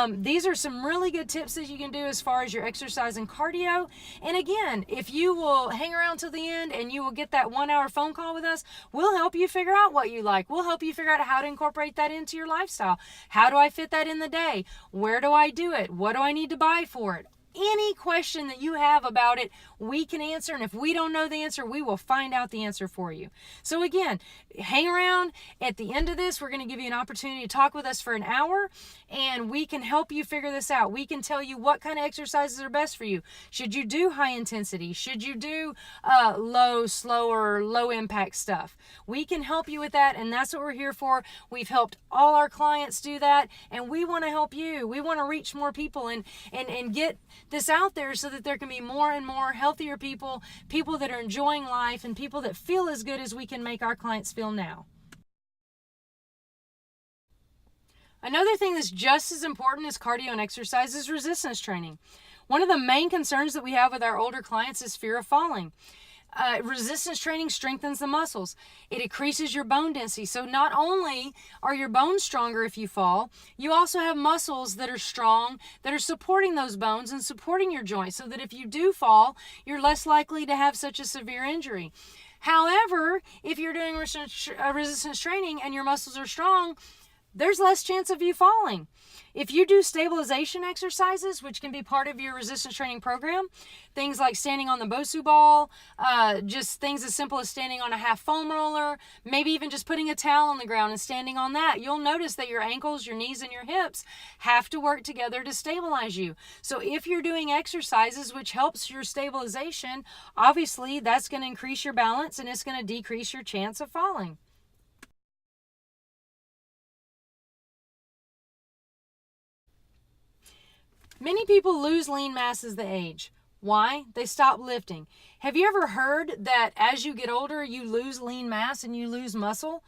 these are some really good tips that you can do as far as your exercise and cardio. And again, if you will hang around till the end and you will get that 1 hour phone call with us, we'll help you figure out what you like. We'll help you figure out how to incorporate that into your lifestyle. How do I fit that in the day? Where do I do it? What do I need to buy for it? Any question that you have about it, we can answer. And if we don't know the answer, we will find out the answer for you. So again, hang around. At the end of this, we're going to give you an opportunity to talk with us for an hour, and we can help you figure this out. We can tell you what kind of exercises are best for you. Should you do high intensity? Should you do low, slower, low impact stuff? We can help you with that, and that's what we're here for. We've helped all our clients do that, and we want to help you. We want to reach more people and get this out there so that there can be more and more healthier people that are enjoying life, and people that feel as good as we can make our clients feel now. Another thing that's just as important as cardio and exercise is resistance training. One of the main concerns that we have with our older clients is fear of falling. Resistance training strengthens the muscles. It increases your bone density. So not only are your bones stronger if you fall, you also have muscles that are strong, that are supporting those bones and supporting your joints, so that if you do fall, you're less likely to have such a severe injury. However, if you're doing resistance training and your muscles are strong, there's less chance of you falling. If you do stabilization exercises, which can be part of your resistance training program, things like standing on the Bosu ball, just things as simple as standing on a half foam roller, maybe even just putting a towel on the ground and standing on that, you'll notice that your ankles, your knees, and your hips have to work together to stabilize you. So if you're doing exercises which helps your stabilization, obviously that's going to increase your balance and it's going to decrease your chance of falling. Many people lose lean mass as they age. Why? They stop lifting. Have you ever heard that as you get older, you lose lean mass and you lose muscle?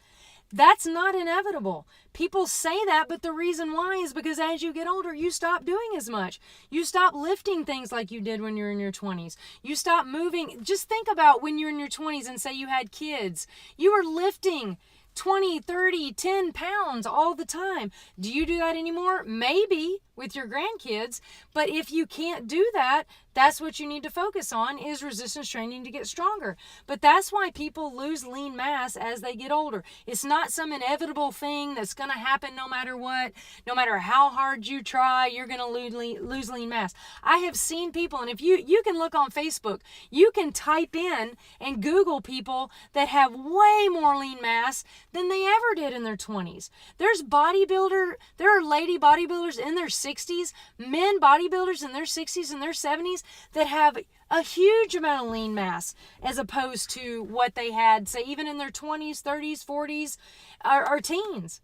That's not inevitable. People say that, but the reason why is because as you get older, you stop doing as much. You stop lifting things like you did when you're in your 20s. You stop moving. Just think about when you're in your 20s and say you had kids. You were lifting 20, 30, 10 pounds all the time. Do you do that anymore? Maybe with your grandkids, but if you can't do that, that's what you need to focus on, is resistance training to get stronger. But that's why people lose lean mass as they get older. It's not some inevitable thing that's going to happen no matter what. No matter how hard you try, you're going to lose lean mass. I have seen people, and if you can look on Facebook, you can type in and Google people that have way more lean mass than they ever did in their 20s. There are lady bodybuilders in their 60s, men bodybuilders in their 60s and their 70s that have a huge amount of lean mass as opposed to what they had, say, even in their 20s, 30s, 40s, or teens.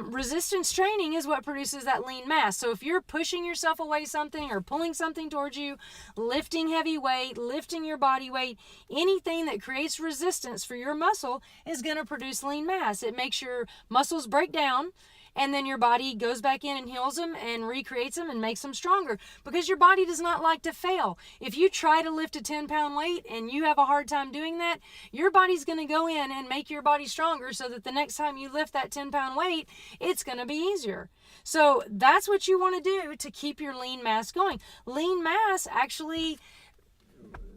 Resistance training is what produces that lean mass. So if you're pushing yourself away something or pulling something towards you, lifting heavy weight, lifting your body weight, anything that creates resistance for your muscle is going to produce lean mass. It makes your muscles break down, and then your body goes back in and heals them and recreates them and makes them stronger, because your body does not like to fail. If you try to lift a 10-pound weight and you have a hard time doing that, your body's going to go in and make your body stronger so that the next time you lift that 10-pound weight, it's going to be easier. So that's what you want to do to keep your lean mass going. Lean mass actually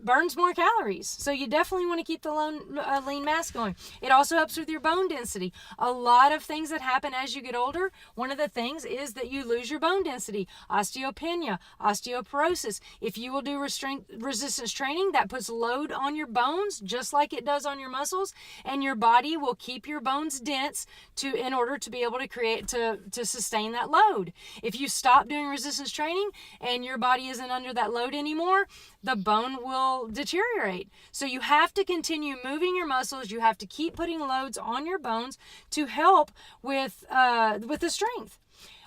burns more calories. So you definitely want to keep the lean mass going. It also helps with your bone density. A lot of things that happen as you get older, one of the things is that you lose your bone density. Osteopenia, osteoporosis. If you will do resistance training, that puts load on your bones just like it does on your muscles, and your body will keep your bones dense in order to be able to sustain that load. If you stop doing resistance training and your body isn't under that load anymore, the bone will deteriorate. So you have to continue moving your muscles. You have to keep putting loads on your bones to help with the strength.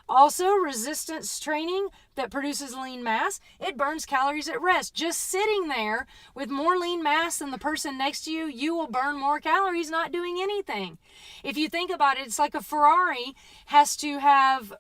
Also, resistance training that produces lean mass, it burns calories at rest. Just sitting there with more lean mass than the person next to you, you will burn more calories not doing anything. If you think about it, it's like a Ferrari has to have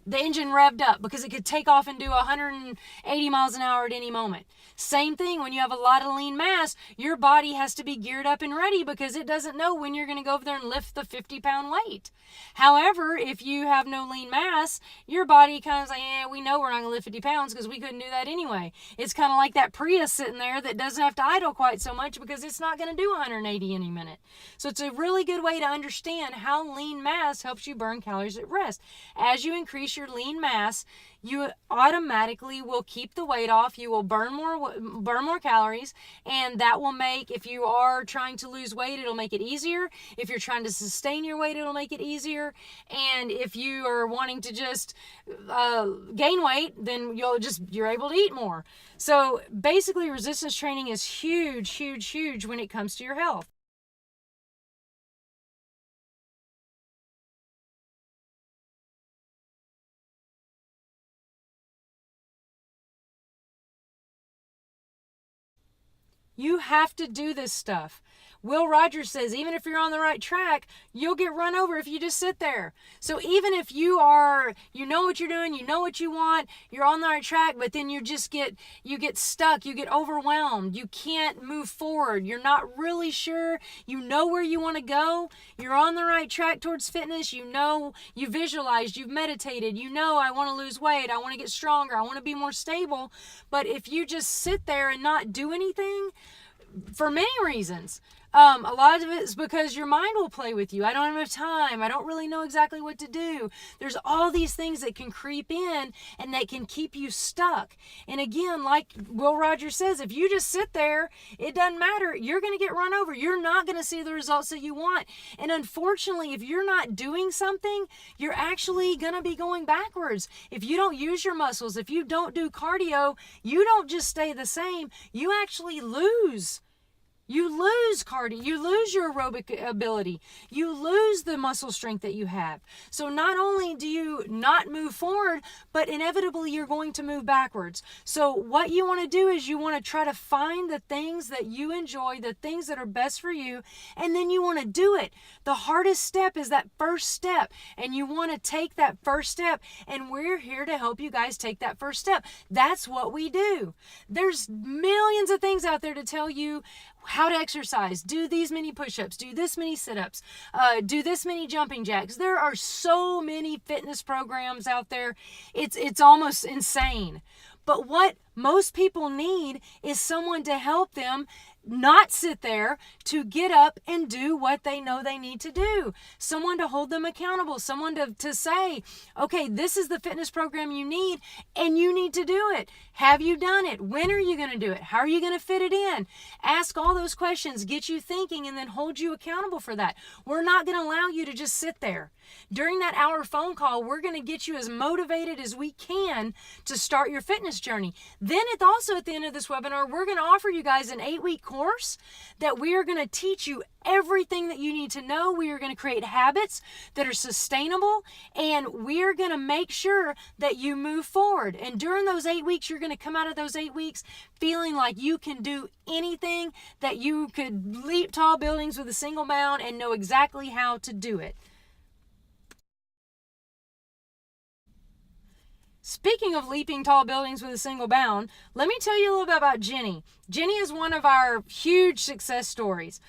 the engine revved up because it could take off and do 180 miles an hour at any moment. Same thing when you have a lot of lean mass, your body has to be geared up and ready because it doesn't know when you're going to go over there and lift the 50-pound weight. However, if you have no lean mass, your body kind of like, we know we're not going to lift 50 pounds because we couldn't do that anyway. It's kind of like that Prius sitting there that doesn't have to idle quite so much because it's not going to do 180 any minute. So it's a really good way to understand how lean mass helps you burn calories at rest. As you increase your lean mass, you automatically will keep the weight off. You will burn more calories, and that will make, if you are trying to lose weight, it'll make it easier. If you're trying to sustain your weight, it'll make it easier. And if you are wanting to just gain weight, then you're able to eat more. So basically, resistance training is huge, huge, huge when it comes to your health. You have to do this stuff. Will Rogers says, even if you're on the right track, you'll get run over if you just sit there. So even if you know what you're doing, you know what you want, you're on the right track, but then you get stuck, you get overwhelmed, you can't move forward, you're not really sure, you know where you want to go, you're on the right track towards fitness, you know, you visualized, you've meditated, you know, I want to lose weight, I want to get stronger, I want to be more stable. But if you just sit there and not do anything, for many reasons, a lot of it is because your mind will play with you. I don't have enough time. I don't really know exactly what to do. There's all these things that can creep in and that can keep you stuck. And again, like Will Rogers says, if you just sit there, it doesn't matter. You're going to get run over. You're not going to see the results that you want. And unfortunately, if you're not doing something, you're actually going to be going backwards. If you don't use your muscles, if you don't do cardio, you don't just stay the same. You actually lose. You lose cardio, you lose your aerobic ability, you lose the muscle strength that you have. So not only do you not move forward, but inevitably you're going to move backwards. So what you want to do is you want to try to find the things that you enjoy, the things that are best for you, and then you want to do it. The hardest step is that first step, and you want to take that first step, and we're here to help you guys take that first step. That's what we do. There's millions of things out there to tell you how to exercise, do these many push-ups, do this many sit-ups, do this many jumping jacks. There are so many fitness programs out there. It's almost insane. But what most people need is someone to help them not sit there, to get up and do what they know they need to do. Someone to hold them accountable. Someone to say, okay, this is the fitness program you need and you need to do it. Have you done it? When are you going to do it? How are you going to fit it in? Ask all those questions, get you thinking, and then hold you accountable for that. We're not going to allow you to just sit there. During that hour phone call, we're going to get you as motivated as we can to start your fitness journey. Then also at the end of this webinar, we're going to offer you guys an 8-week course that we are going to teach you everything that you need to know. We are going to create habits that are sustainable, and we are going to make sure that you move forward. And during those 8 weeks, you're going to come out of those 8 weeks feeling like you can do anything, that you could leap tall buildings with a single bound and know exactly how to do it. Speaking of leaping tall buildings with a single bound, let me tell you a little bit about Jenny. Jenny is one of our huge success stories.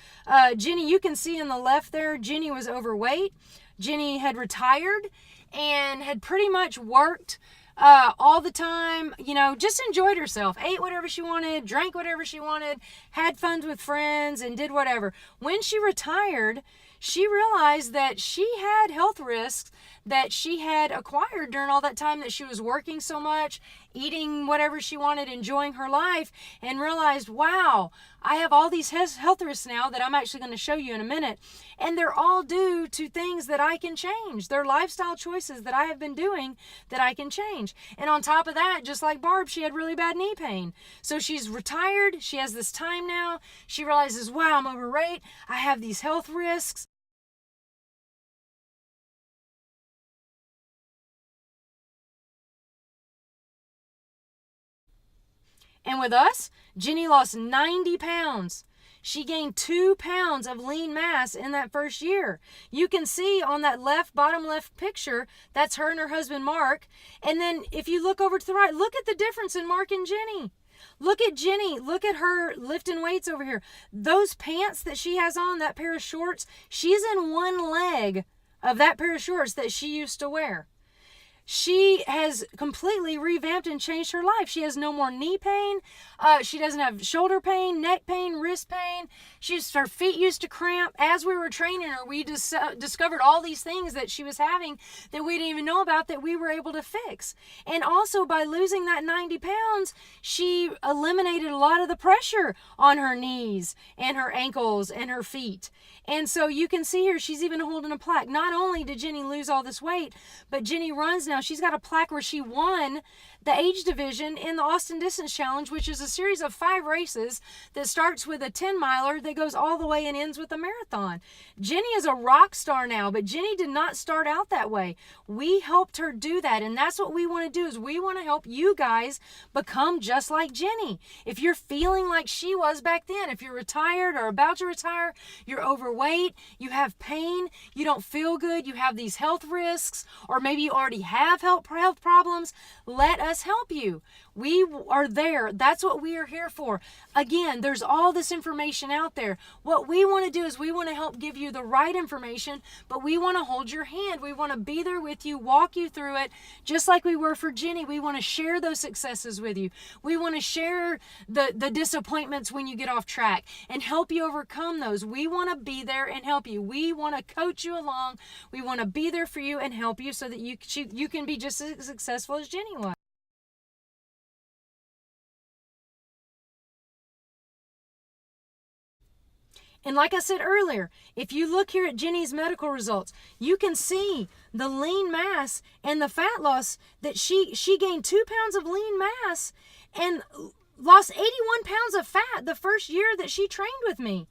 Jenny, you can see in the left there, Jenny was overweight. Jenny had retired and had pretty much worked all the time, just enjoyed herself, ate whatever she wanted, drank whatever she wanted, had fun with friends, and did whatever. When she retired, she realized that she had health risks that she had acquired during all that time that she was working so much, eating whatever she wanted, enjoying her life, and realized, wow, I have all these health risks now that I'm actually going to show you in a minute, and they're all due to things that I can change. They're lifestyle choices that I have been doing that I can change. And on top of that, just like Barb, she had really bad knee pain. So she's retired. She has this time now. She realizes, wow, I'm overweight. I have these health risks. And with us, Jenny lost 90 pounds. She gained 2 pounds of lean mass in that first year. You can see on that bottom left picture, that's her and her husband, Mark. And then if you look over to the right, look at the difference in Mark and Jenny. Look at Jenny. Look at her lifting weights over here. Those pants that she has on, that pair of shorts, she's in one leg of that pair of shorts that she used to wear. She has completely revamped and changed her life. She has no more knee pain. She doesn't have shoulder pain, neck pain, wrist pain. Her feet used to cramp. As we were training her, we discovered all these things that she was having that we didn't even know about that we were able to fix. And also by losing that 90 pounds, she eliminated a lot of the pressure on her knees and her ankles and her feet. And so you can see here, she's even holding a plaque. Not only did Jenny lose all this weight, but Jenny runs now. She's got a plaque where she won the age division in the Austin Distance Challenge, which is a series of 5 races that starts with a 10-miler that goes all the way and ends with a marathon. Jenny is a rock star now, but Jenny did not start out that way. We helped her do that, and that's what we want to do, is we want to help you guys become just like Jenny. If you're feeling like she was back then, if you're retired or about to retire, you're overweight, you have pain, you don't feel good, you have these health risks, or maybe you already have health problems, let us help you. We are there. That's what we are here for. Again, there's all this information out there. What we want to do is we want to help give you the right information, but we want to hold your hand. We want to be there with you, walk you through it, just like we were for Jenny. We want to share those successes with you. We want to share the disappointments when you get off track and help you overcome those. We want to be there and help you. We want to coach you along. We want to be there for you and help you so that you can be just as successful as Jenny was. And like I said earlier, if you look here at Jenny's medical results, you can see the lean mass and the fat loss that she gained 2 pounds of lean mass and lost 81 pounds of fat the first year that she trained with me.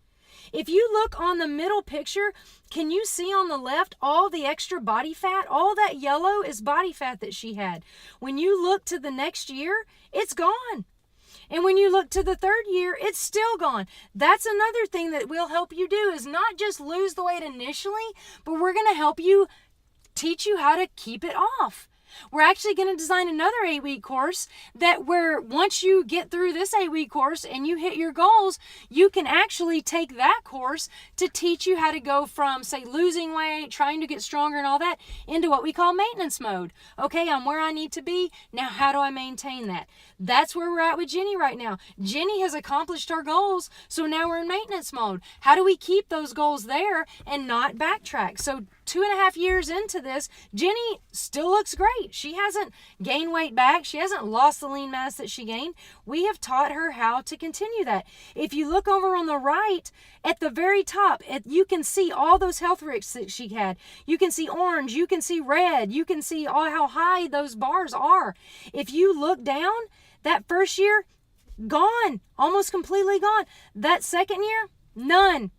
If you look on the middle picture, can you see on the left all the extra body fat? All that yellow is body fat that she had. When you look to the next year, it's gone. And when you look to the third year, it's still gone. That's another thing that we'll help you do, is not just lose the weight initially, but we're going to help you, teach you how to keep it off. We're actually going to design another 8-week course where once you get through this 8-week course and you hit your goals, you can actually take that course to teach you how to go from, say, losing weight, trying to get stronger and all that, into what we call maintenance mode. Okay, I'm where I need to be. Now, how do I maintain that? That's where we're at with Jenny right now. Jenny has accomplished her goals, so now we're in maintenance mode. How do we keep those goals there and not backtrack? So 2.5 years into this, Jenny still looks great. She hasn't gained weight back. She hasn't lost the lean mass that she gained. We have taught her how to continue that. If you look over on the right, at the very top, you can see all those health risks that she had. You can see orange. You can see red. You can see how high those bars are. If you look down, that first year, gone. Almost completely gone. That second year, none.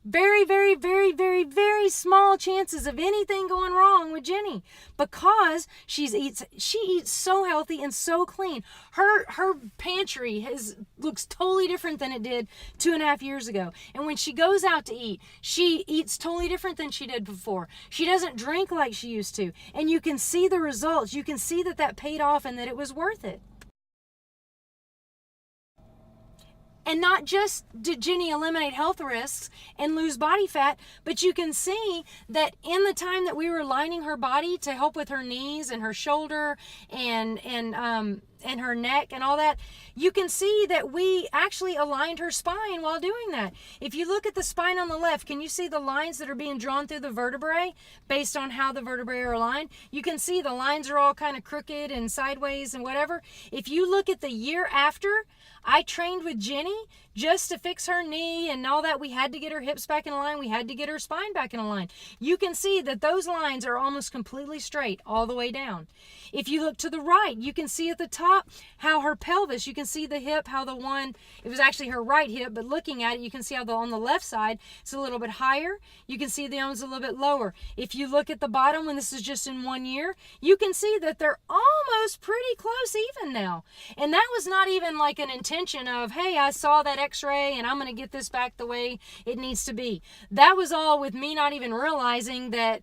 Very, very, very, very, very small chances of anything going wrong with Jenny, because she eats so healthy and so clean. Her pantry looks totally different than it did 2.5 years ago. And when she goes out to eat, she eats totally different than she did before. She doesn't drink like she used to. And you can see the results. You can see that paid off and that it was worth it. And not just did Jenny eliminate health risks and lose body fat, but you can see that in the time that we were lining her body to help with her knees and her shoulder and her neck and all that, you can see that we actually aligned her spine while doing that. If you look at the spine on the left, can you see the lines that are being drawn through the vertebrae based on how the vertebrae are aligned? You can see the lines are all kind of crooked and sideways and whatever. If you look at the year after I trained with Jenny just to fix her knee and all that, we had to get her hips back in line. We had to get her spine back in line. You can see that those lines are almost completely straight all the way down. If you look to the right, you can see at the top how her pelvis, you can see the hip, how the one, it was actually her right hip, but looking at it, you can see how on the left side, it's a little bit higher. You can see the arms a little bit lower. If you look at the bottom, when this is just in 1 year, you can see that they're almost pretty close even now. And that was not even like an intention of, hey, I saw that x-ray and I'm going to get this back the way it needs to be. That was all with me not even realizing that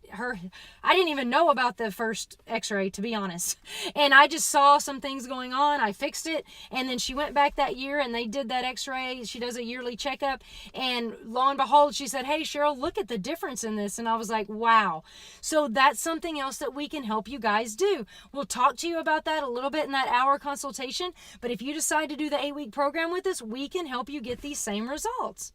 I didn't even know about the first x-ray, to be honest. And I just saw some things going on. I fixed it. And then she went back that year and they did that x-ray. She does a yearly checkup. And lo and behold, she said, hey, Cheryl, look at the difference in this. And I was like, wow. So that's something else that we can help you guys do. We'll talk to you about that a little bit in that hour consultation. But if you decide to do the 8-week program with us, we can help you get these same results.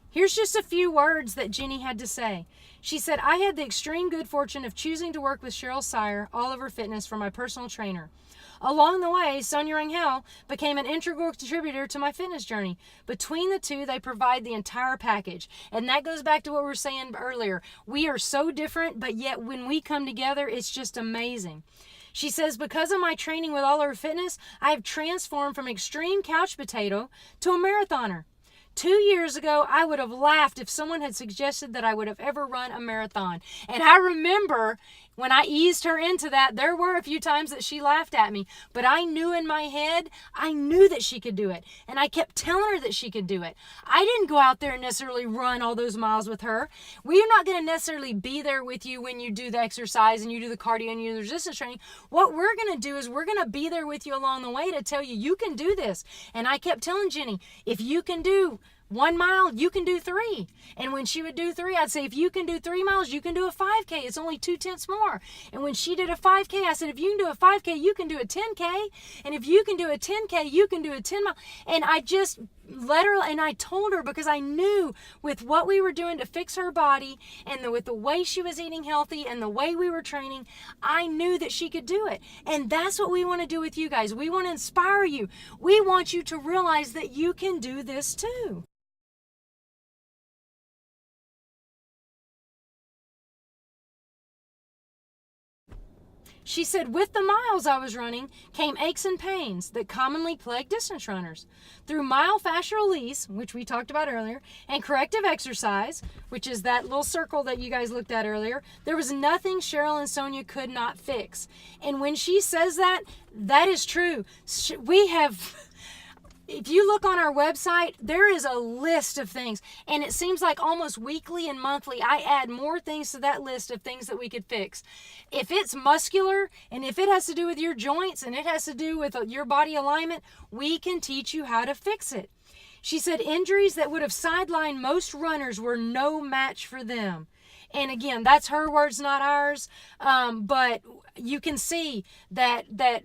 Here's just a few words that Jenny had to say. She said, I had the extreme good fortune of choosing to work with Cheryl Sire, All Over Fitness, for my personal trainer. Along the way, Sonia Rangel became an integral contributor to my fitness journey. Between the two, they provide the entire package. And that goes back to what we were saying earlier. We are so different, but yet when we come together, it's just amazing. She says, because of my training with All Over Fitness, I have transformed from extreme couch potato to a marathoner. 2 years ago, I would have laughed if someone had suggested that I would have ever run a marathon. And I remember when I eased her into that, there were a few times that she laughed at me. But I knew in my head, I knew that she could do it. And I kept telling her that she could do it. I didn't go out there and necessarily run all those miles with her. We are not going to necessarily be there with you when you do the exercise and you do the cardio and you do the resistance training. What we're going to do is we're going to be there with you along the way to tell you, you can do this. And I kept telling Jenny, if you can do 1 mile, you can do 3. And when she would do 3, I'd say, if you can do 3 miles, you can do a 5K. It's only 2/10 more. And when she did a 5K, I said, if you can do a 5K, you can do a 10K. And if you can do a 10K, you can do a 10 mile. And I just let her, and I told her, because I knew with what we were doing to fix her body and with the way she was eating healthy and the way we were training, I knew that she could do it. And that's what we want to do with you guys. We want to inspire you. We want you to realize that you can do this too. She said, with the miles I was running came aches and pains that commonly plague distance runners. Through myofascial release, which we talked about earlier, and corrective exercise, which is that little circle that you guys looked at earlier, there was nothing Cheryl and Sonia could not fix. And when she says that, that is true. We have... If you look on our website, there is a list of things, and it seems like almost weekly and monthly I add more things to that list of things that we could fix. If it's muscular, and if it has to do with your joints, and it has to do with your body alignment, we can teach you how to fix it. She said injuries that would have sidelined most runners were no match for them. And again, that's her words, not ours. But you can see that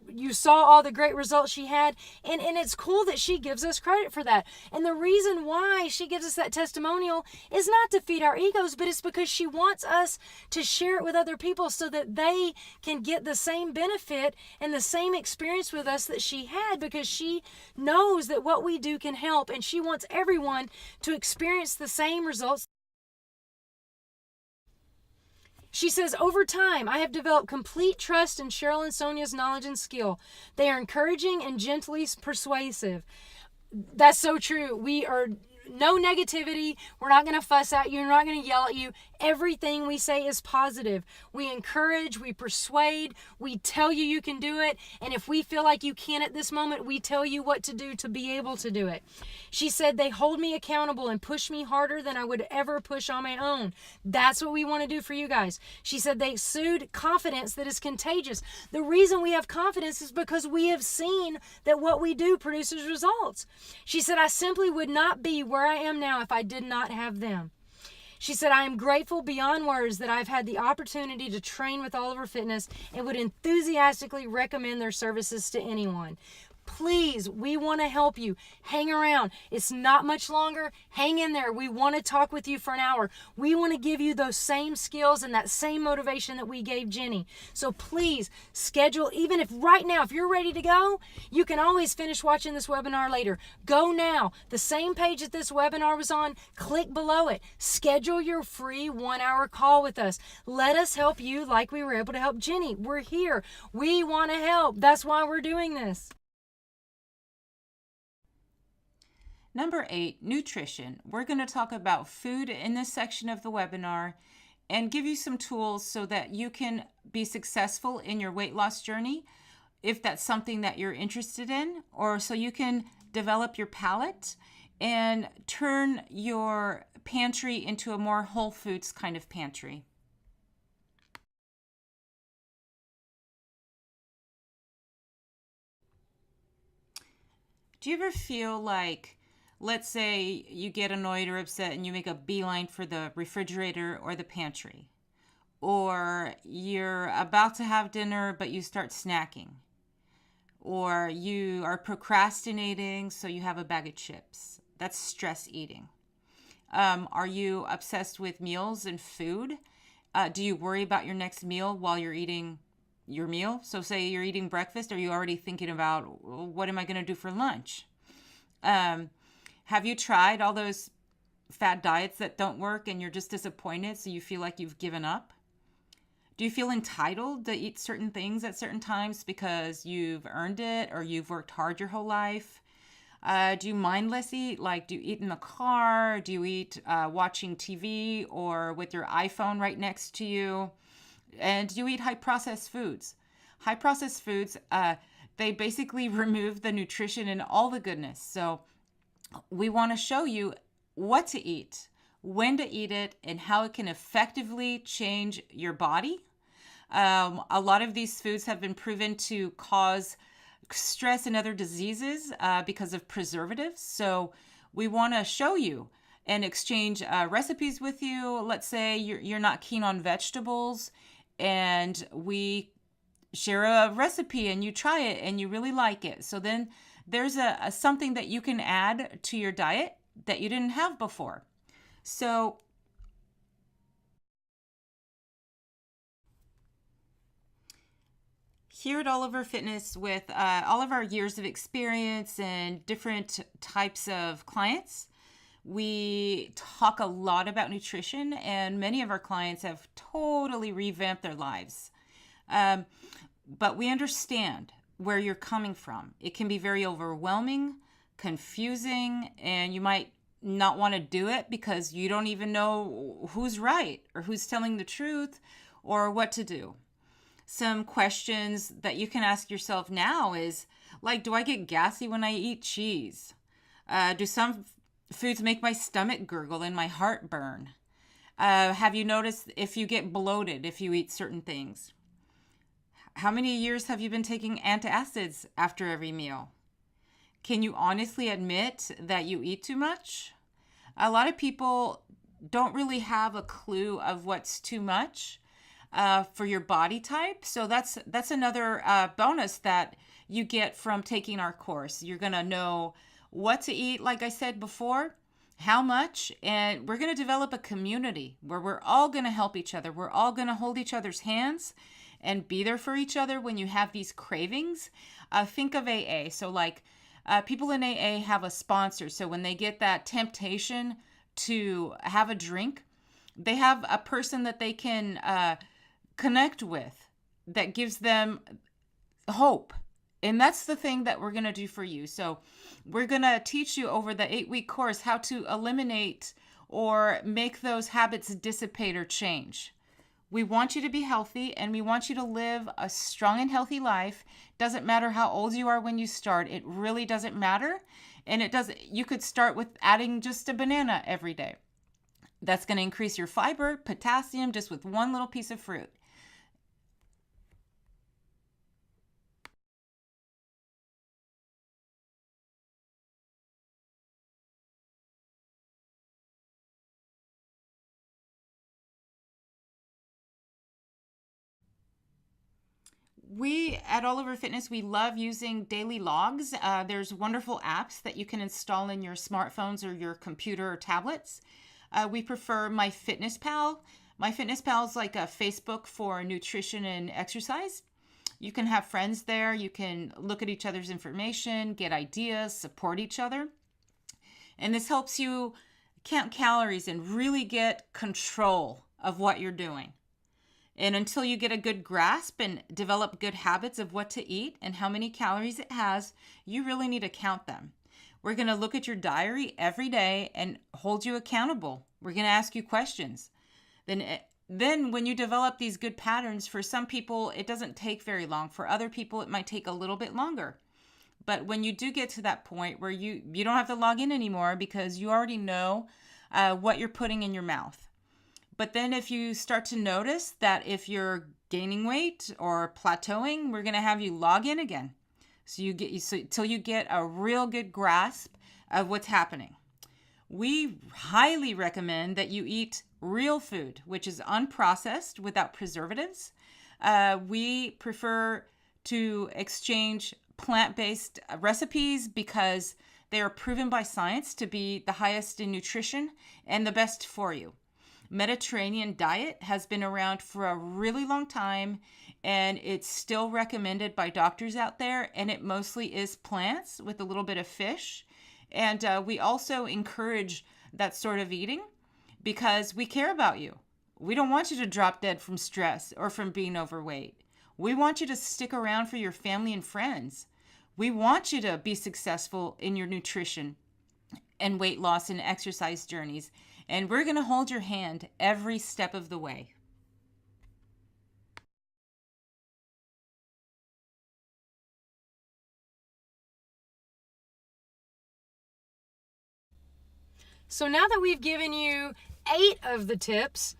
you saw all the great results she had. And it's cool that she gives us credit for that. And the reason why she gives us that testimonial is not to feed our egos, but it's because she wants us to share it with other people so that they can get the same benefit and the same experience with us that she had, because she knows that what we do can help, and she wants everyone to experience the same results. She says, over time, I have developed complete trust in Cheryl and Sonia's knowledge and skill. They are encouraging and gently persuasive. That's so true. We are no negativity. We're not going to fuss at you. We're not going to yell at you. Everything we say is positive. We encourage, we persuade, we tell you can do it. And if we feel like you can't at this moment, we tell you what to do to be able to do it. She said they hold me accountable and push me harder than I would ever push on my own. That's what we want to do for you guys. She said they exude confidence that is contagious. The reason we have confidence is because we have seen that what we do produces results. She said, I simply would not be where I am now if I did not have them. She said, I am grateful beyond words that I've had the opportunity to train with Oliver Fitness and would enthusiastically recommend their services to anyone. Please, we want to help you. Hang around. It's not much longer. Hang in there. We want to talk with you for an hour. We want to give you those same skills and that same motivation that we gave Jenny. So please schedule, even if right now, if you're ready to go, you can always finish watching this webinar later. Go now. The same page that this webinar was on, click below it. Schedule your free 1-hour call with us. Let us help you like we were able to help Jenny. We're here. We want to help. That's why we're doing this. Number 8, nutrition. We're going to talk about food in this section of the webinar and give you some tools so that you can be successful in your weight loss journey, if that's something that you're interested in, or so you can develop your palate and turn your pantry into a more whole foods kind of pantry. Do you ever feel like, let's say you get annoyed or upset and you make a beeline for the refrigerator or the pantry, or you're about to have dinner but you start snacking, or you are procrastinating so you have a bag of chips? That's stress eating. Are you obsessed with meals and food? Do you worry about your next meal while you're eating your meal? So say you're eating breakfast, are you already thinking about, what am I going to do for lunch? Have you tried all those fad diets that don't work and you're just disappointed, so you feel like you've given up? Do you feel entitled to eat certain things at certain times because you've earned it or you've worked hard your whole life? Do you mindless eat? Like, do you eat in the car? Do you eat watching TV or with your iPhone right next to you? And do you eat high processed foods? High processed foods, they basically remove the nutrition and all the goodness. So we want to show you what to eat, when to eat it, and how it can effectively change your body. A lot of these foods have been proven to cause stress and other diseases because of preservatives. So we want to show you and exchange recipes with you. Let's say you're not keen on vegetables and we share a recipe and you try it and you really like it. So then there's a something that you can add to your diet that you didn't have before. So here at Oliver Fitness, with all of our years of experience and different types of clients, we talk a lot about nutrition, and many of our clients have totally revamped their lives. But we understand where you're coming from. It can be very overwhelming, confusing, and you might not want to do it because you don't even know who's right or who's telling the truth or what to do. Some questions that you can ask yourself now is like, do I get gassy when I eat cheese? Do some foods make my stomach gurgle and my heart burn? Have you noticed if you get bloated if you eat certain things? How many years have you been taking antacids after every meal? Can you honestly admit that you eat too much? A lot of people don't really have a clue of what's too much for your body type. So that's another bonus that you get from taking our course. You're going to know what to eat, like I said before, how much, and we're going to develop a community where we're all going to help each other. We're all going to hold each other's hands and be there for each other when you have these cravings. Think of AA. So like people in AA have a sponsor. So when they get that temptation to have a drink, they have a person that they can connect with that gives them hope. And that's the thing that we're going to do for you. So we're going to teach you over the 8-week course how to eliminate or make those habits dissipate or change. We want you to be healthy, and we want you to live a strong and healthy life. Doesn't matter how old you are when you start. It really doesn't matter. And you could start with adding just a banana every day. That's going to increase your fiber, potassium, just with one little piece of fruit. We at All Over Fitness, we love using daily logs. There's wonderful apps that you can install in your smartphones or your computer or tablets. We prefer MyFitnessPal. MyFitnessPal is like a Facebook for nutrition and exercise. You can have friends there. You can look at each other's information, get ideas, support each other. And this helps you count calories and really get control of what you're doing. And until you get a good grasp and develop good habits of what to eat and how many calories it has, you really need to count them. We're going to look at your diary every day and hold you accountable. We're going to ask you questions. Then when you develop these good patterns, for some people, it doesn't take very long. For other people, it might take a little bit longer. But when you do get to that point where you don't have to log in anymore because you already know what you're putting in your mouth. But then if you start to notice that if you're gaining weight or plateauing, we're going to have you log in again. Till you get a real good grasp of what's happening. We highly recommend that you eat real food, which is unprocessed without preservatives. We prefer to exchange plant-based recipes because they are proven by science to be the highest in nutrition and the best for you. Mediterranean diet has been around for a really long time, and it's still recommended by doctors out there, and it mostly is plants with a little bit of fish. And we also encourage that sort of eating because we care about you. We don't want you to drop dead from stress or from being overweight. We want you to stick around for your family and friends. We want you to be successful in your nutrition and weight loss and exercise journeys. And we're going to hold your hand every step of the way. So now that we've given you 8 of the tips,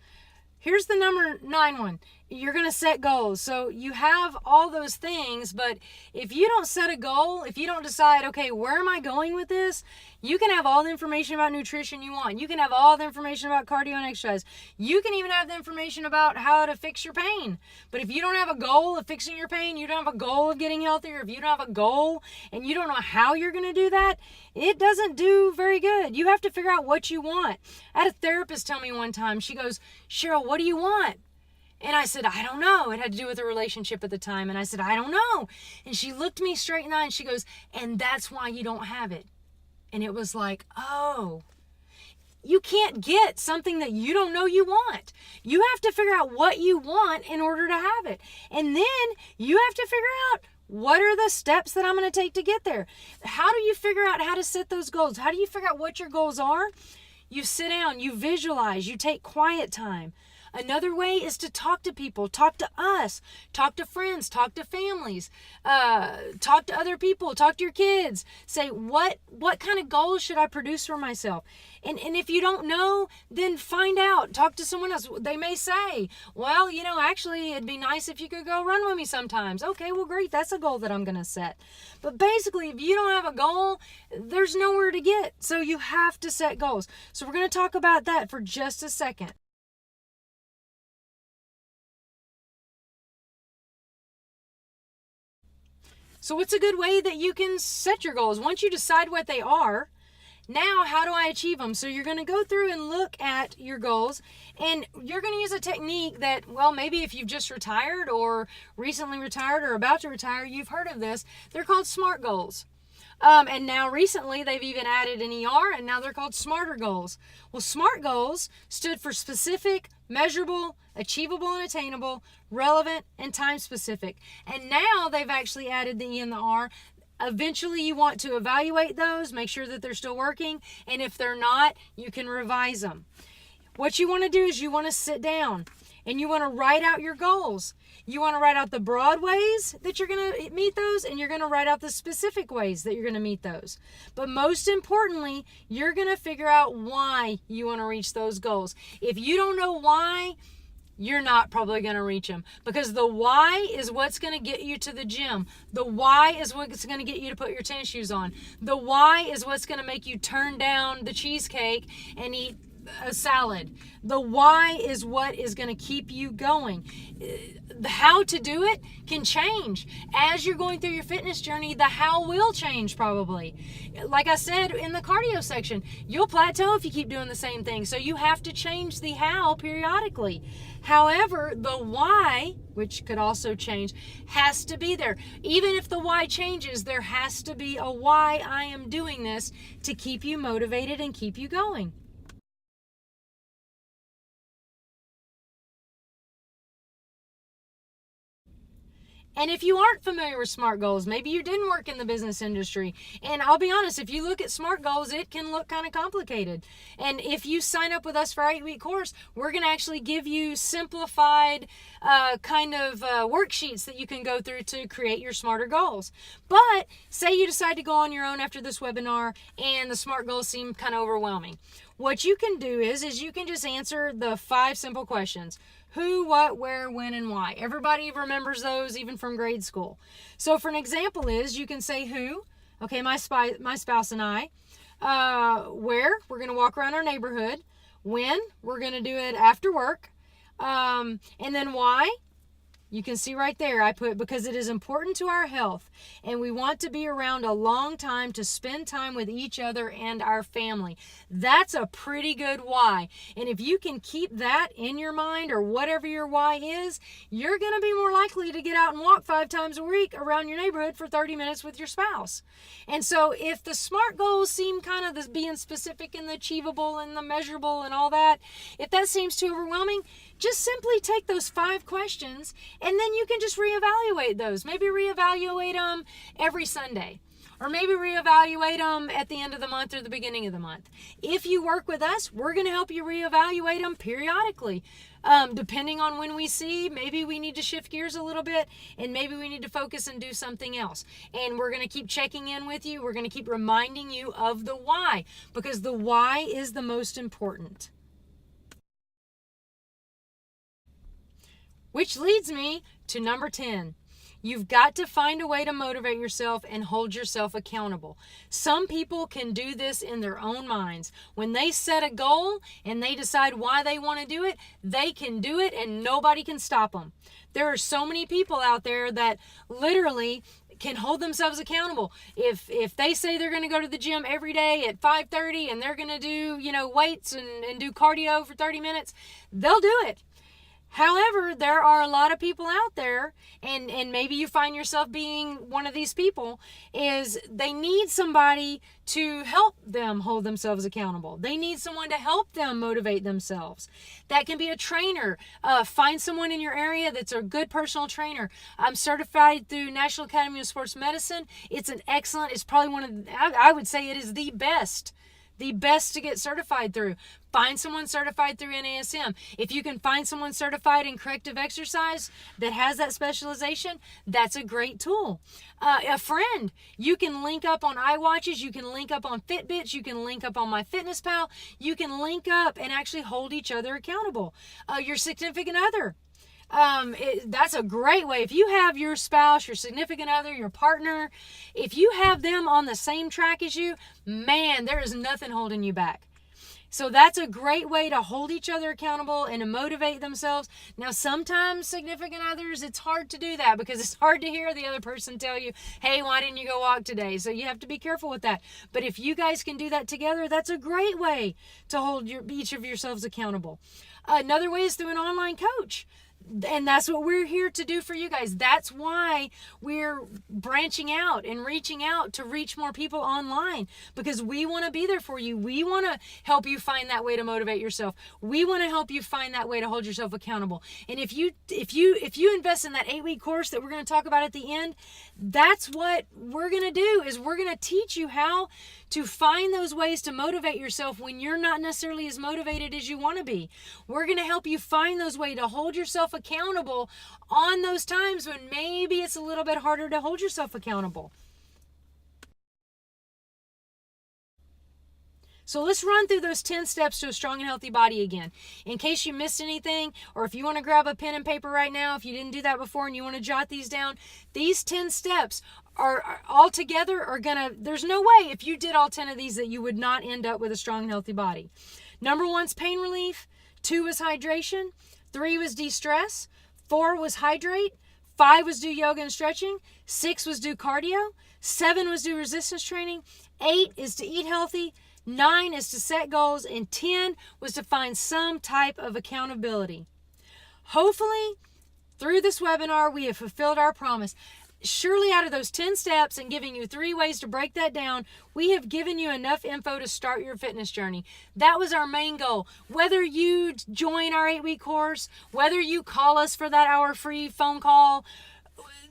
here's the number 9 one. You're going to set goals. So you have all those things, but if you don't set a goal, if you don't decide, okay, where am I going with this? You can have all the information about nutrition you want. You can have all the information about cardio and exercise. You can even have the information about how to fix your pain. But if you don't have a goal of fixing your pain, you don't have a goal of getting healthier, if you don't have a goal and you don't know how you're going to do that, it doesn't do very good. You have to figure out what you want. I had a therapist tell me one time, she goes, Cheryl, what do you want? And I said, I don't know. It had to do with a relationship at the time. And I said, I don't know. And she looked me straight in the eye and she goes, and that's why you don't have it. And it was like, oh, you can't get something that you don't know you want. You have to figure out what you want in order to have it. And then you have to figure out what are the steps that I'm going to take to get there. How do you figure out how to set those goals? How do you figure out what your goals are? You sit down, you visualize, you take quiet time. Another way is to talk to people, talk to us, talk to friends, talk to families, talk to other people, talk to your kids. Say, what kind of goals should I produce for myself? And if you don't know, then find out. Talk to someone else. They may say, well, actually, it'd be nice if you could go run with me sometimes. Okay, well, great. That's a goal that I'm going to set. But basically, if you don't have a goal, there's nowhere to get. So you have to set goals. So we're going to talk about that for just a second. So what's a good way that you can set your goals? Once you decide what they are, now how do I achieve them? So you're going to go through and look at your goals, and you're going to use a technique that, well, maybe if you've just retired or recently retired or about to retire, you've heard of this. They're called SMART goals. And now recently they've even added an ER, and now they're called SMARTer goals. Well, SMART goals stood for specific, measurable, achievable and attainable, relevant, and time specific. And now they've actually added the E and the R. Eventually, you want to evaluate those, make sure that they're still working, and if they're not, you can revise them. What you want to do is you want to sit down and you want to write out your goals. You want to write out the broad ways that you're going to meet those, and you're going to write out the specific ways that you're going to meet those. But most importantly, you're going to figure out why you want to reach those goals. If you don't know why, you're not probably going to reach them, because the why is what's going to get you to the gym. The why is what's going to get you to put your tennis shoes on. The why is what's going to make you turn down the cheesecake and eat a salad. The why is what is going to keep you going. The how to do it can change. As you're going through your fitness journey, the how will change probably. Like I said in the cardio section, you'll plateau if you keep doing the same thing. So you have to change the how periodically. However, the why, which could also change, has to be there. Even if the why changes, there has to be a why I am doing this to keep you motivated and keep you going. And if you aren't familiar with SMART goals, maybe you didn't work in the business industry. And I'll be honest, if you look at SMART goals, it can look kind of complicated. And if you sign up with us for our 8-week course, we're going to actually give you simplified worksheets that you can go through to create your smarter goals. But say you decide to go on your own after this webinar and the SMART goals seem kind of overwhelming. What you can do is you can just answer the 5 simple questions. Who, what, where, when, and why. Everybody remembers those even from grade school. So for an example is, you can say who, okay, my spouse and I. Where, we're going to walk around our neighborhood. When, we're going to do it after work. And then why? You can see right there, I put because it is important to our health and we want to be around a long time to spend time with each other and our family. That's a pretty good why. And if you can keep that in your mind or whatever your why is, you're going to be more likely to get out and walk 5 times a week around your neighborhood for 30 minutes with your spouse. And so if the SMART goals seem kind of this being specific and the achievable and the measurable and all that, if that seems too overwhelming, just simply take those 5 questions and then you can just reevaluate those. Maybe reevaluate them every Sunday. Or maybe reevaluate them at the end of the month or the beginning of the month. If you work with us, we're going to help you reevaluate them periodically. Depending on when we see, maybe we need to shift gears a little bit and maybe we need to focus and do something else. And we're going to keep checking in with you. We're going to keep reminding you of the why, because the why is the most important. Which leads me to number 10. You've got to find a way to motivate yourself and hold yourself accountable. Some people can do this in their own minds. When they set a goal and they decide why they want to do it, they can do it and nobody can stop them. There are so many people out there that literally can hold themselves accountable. If they say they're going to go to the gym every day at 5:30 and they're going to do, weights and do cardio for 30 minutes, they'll do it. However, there are a lot of people out there, and maybe you find yourself being one of these people, is they need somebody to help them hold themselves accountable. They need someone to help them motivate themselves. That can be a trainer. Find someone in your area that's a good personal trainer. I'm certified through National Academy of Sports Medicine. It's probably I would say it is the best to get certified through. Find someone certified through NASM. If you can find someone certified in corrective exercise that has that specialization, that's a great tool. A friend, you can link up on iWatches, you can link up on Fitbits, you can link up on MyFitnessPal, you can link up and actually hold each other accountable. Your significant other. That's a great way. If you have your spouse, your significant other, your partner, if you have them on the same track as you, man, there is nothing holding you back. So that's a great way to hold each other accountable and to motivate themselves. Now, sometimes significant others, it's hard to do that because it's hard to hear the other person tell you, hey, why didn't you go walk today? So you have to be careful with that. But if you guys can do that together, that's a great way to hold each of yourselves accountable. Another way is through an online coach. And that's what we're here to do for you guys. That's why we're branching out and reaching out to reach more people online, because we want to be there for you. We want to help you find that way to motivate yourself. We want to help you find that way to hold yourself accountable. And if you invest in that 8-week course that we're going to talk about at the end, that's what we're going to do, is we're going to teach you how to find those ways to motivate yourself when you're not necessarily as motivated as you want to be. We're going to help you find those ways to hold yourself accountable on those times when maybe it's a little bit harder to hold yourself accountable. So let's run through those 10 steps to a strong and healthy body again. In case you missed anything, or if you want to grab a pen and paper right now, if you didn't do that before and you want to jot these down, these 10 steps are all together are gonna, there's no way if you did all 10 of these that you would not end up with a strong and healthy body. Number 1's pain relief. 2 was hydration. 3 was de-stress. 4 was hydrate. 5 was do yoga and stretching. 6 was do cardio. 7 was do resistance training. 8 is to eat healthy. 9 is to set goals, and 10 was to find some type of accountability. Hopefully, through this webinar, we have fulfilled our promise. Surely out of those 10 steps and giving you 3 ways to break that down, we have given you enough info to start your fitness journey. That was our main goal. Whether you join our 8-week course, whether you call us for that hour free phone call,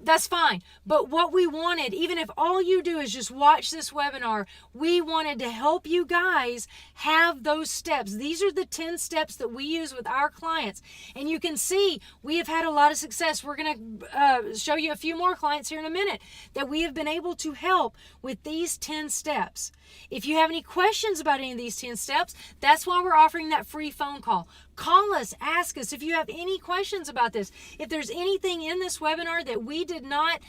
that's fine. But what we wanted, even if all you do is just watch this webinar, we wanted to help you guys have those steps. These are the 10 steps that we use with our clients. And you can see we have had a lot of success. We're going to show you a few more clients here in a minute that we have been able to help with these 10 steps. If you have any questions about any of these 10 steps, that's why we're offering that free phone call. Call us, ask us if you have any questions about this. If there's anything in this webinar that we did not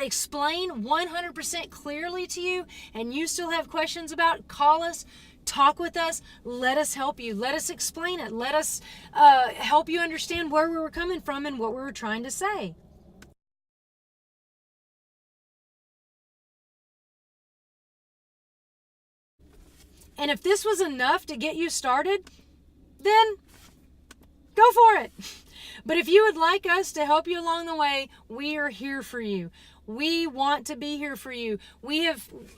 explain 100% clearly to you and you still have questions about, call us, talk with us, let us help you, let us explain it, let us help you understand where we were coming from and what we were trying to say. And if this was enough to get you started, then go for it. But if you would like us to help you along the way, we are here for you. We want to be here for you.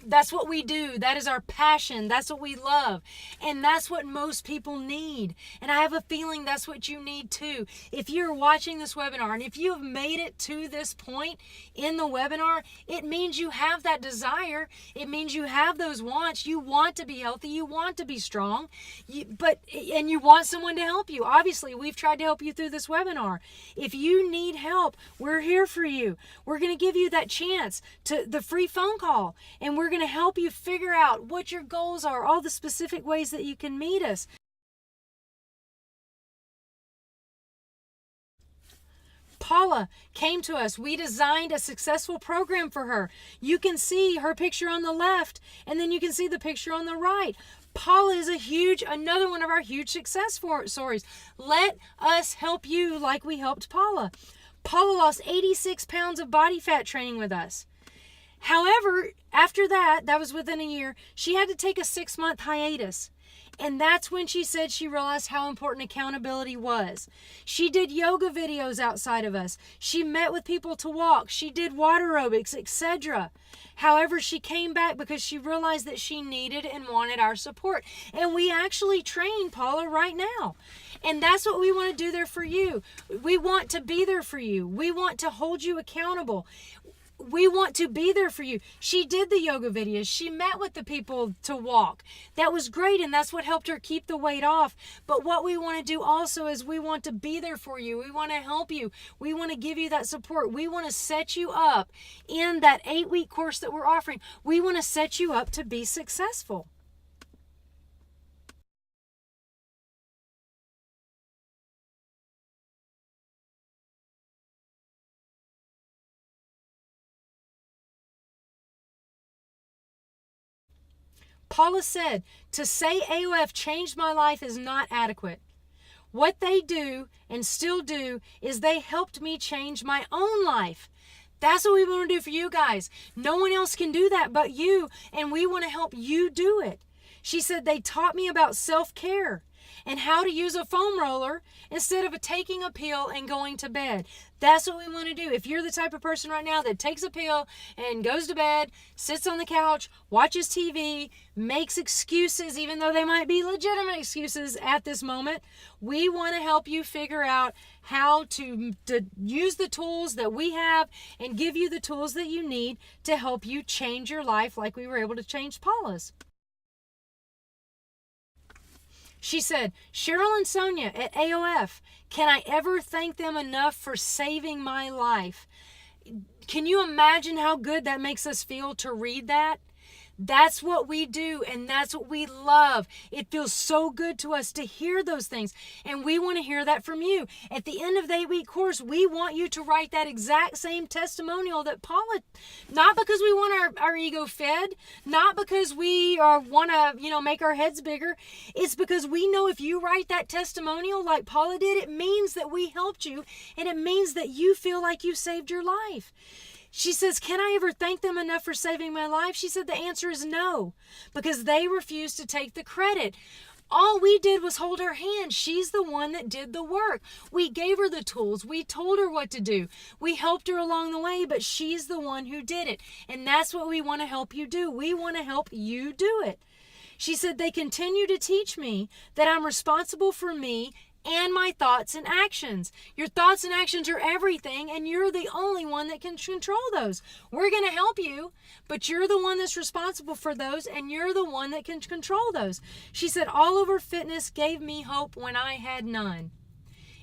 That's what we do. That is our passion. That's what we love. And that's what most people need. And I have a feeling that's what you need too. If you're watching this webinar and if you have made it to this point in the webinar, it means you have that desire. It means you have those wants. You want to be healthy. You want to be strong. And you want someone to help you. Obviously, we've tried to help you through this webinar. If you need help, we're here for you. We're going to give you that chance to the free phone call, and we're going to help you figure out what your goals are, all the specific ways that you can meet us. Paula came to us. We designed a successful program for her. You can see her picture on the left, and then you can see the picture on the right. Paula is another one of our huge success stories. Let us help you like we helped Paula. Paula lost 86 pounds of body fat training with us. However, after that was within a year, she had to take a 6-month hiatus. And that's when she said she realized how important accountability was. She did yoga videos outside of us. She met with people to walk. She did water aerobics, etc. However, she came back because she realized that she needed and wanted our support. And we actually train Paula right now. And that's what we want to do there for you. We want to be there for you. We want to hold you accountable. We want to be there for you. She did the yoga videos. She met with the people to walk. That was great, and that's what helped her keep the weight off. But what we want to do also is we want to be there for you. We want to help you. We want to give you that support. We want to set you up in that 8-week course that we're offering. We want to set you up to be successful. Paula said, to say AOF changed my life is not adequate. What they do and still do is they helped me change my own life. That's what we want to do for you guys. No one else can do that but you, and we want to help you do it. She said they taught me about self-care. and how to use a foam roller instead of taking a pill and going to bed. That's what we want to do. If you're the type of person right now that takes a pill and goes to bed, sits on the couch, watches TV, makes excuses, even though they might be legitimate excuses at this moment, we want to help you figure out how to use the tools that we have and give you the tools that you need to help you change your life like we were able to change Paula's. She said, Cheryl and Sonia at AOF, can I ever thank them enough for saving my life? Can you imagine how good that makes us feel to read that? That's what we do, and that's what we love. It feels so good to us to hear those things, and we want to hear that from you. At the end of the 8-week course, we want you to write that exact same testimonial that Paula, not because we want our ego fed, not because we want to, make our heads bigger. It's because we know if you write that testimonial like Paula did, it means that we helped you, and it means that you feel like you saved your life. She says, can I ever thank them enough for saving my life? She said the answer is no, because they refused to take the credit. All we did was hold her hand. She's the one that did the work. We gave her the tools. We told her what to do. We helped her along the way, but she's the one who did it. And that's what we want to help you do. We want to help you do it. She said they continue to teach me that I'm responsible for me and my thoughts and actions. Your thoughts and actions are everything, and you're the only one that can control those. We're going to help you, but you're the one that's responsible for those, and you're the one that can control those. She said, All Over Fitness gave me hope when I had none.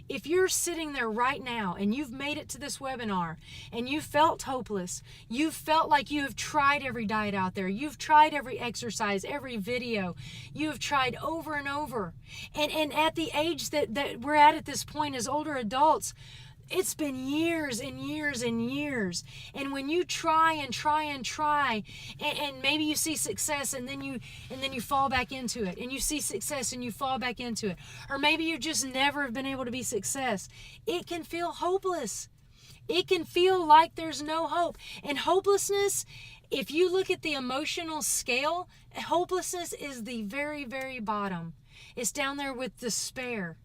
If you're sitting there right now and you've made it to this webinar and you felt hopeless, you felt like you have tried every diet out there, you've tried every exercise, every video, you have tried over and over. And at the age that we're at this point as older adults, it's been years and years and years. And when you try and try and try, and maybe you see success and then you fall back into it, and you see success and you fall back into it, or maybe you just never have been able to be success, it can feel hopeless. It can feel like there's no hope. And hopelessness, if you look at the emotional scale, hopelessness is the very, very bottom. It's down there with despair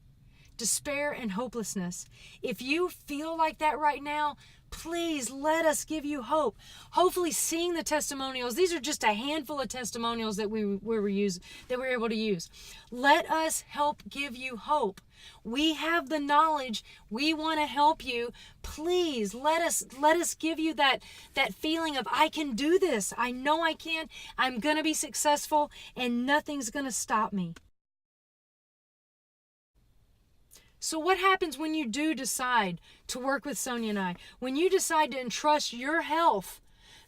and hopelessness. If you feel like that right now, please let us give you hope. Hopefully seeing the testimonials, these are just a handful of testimonials that we were able to use. Let us help give you hope. We have the knowledge. We want to help you. Please let us give you that feeling of I can do this. I know I can. I'm going to be successful and nothing's going to stop me. So what happens when you do decide to work with Sonia and I? When you decide to entrust your health,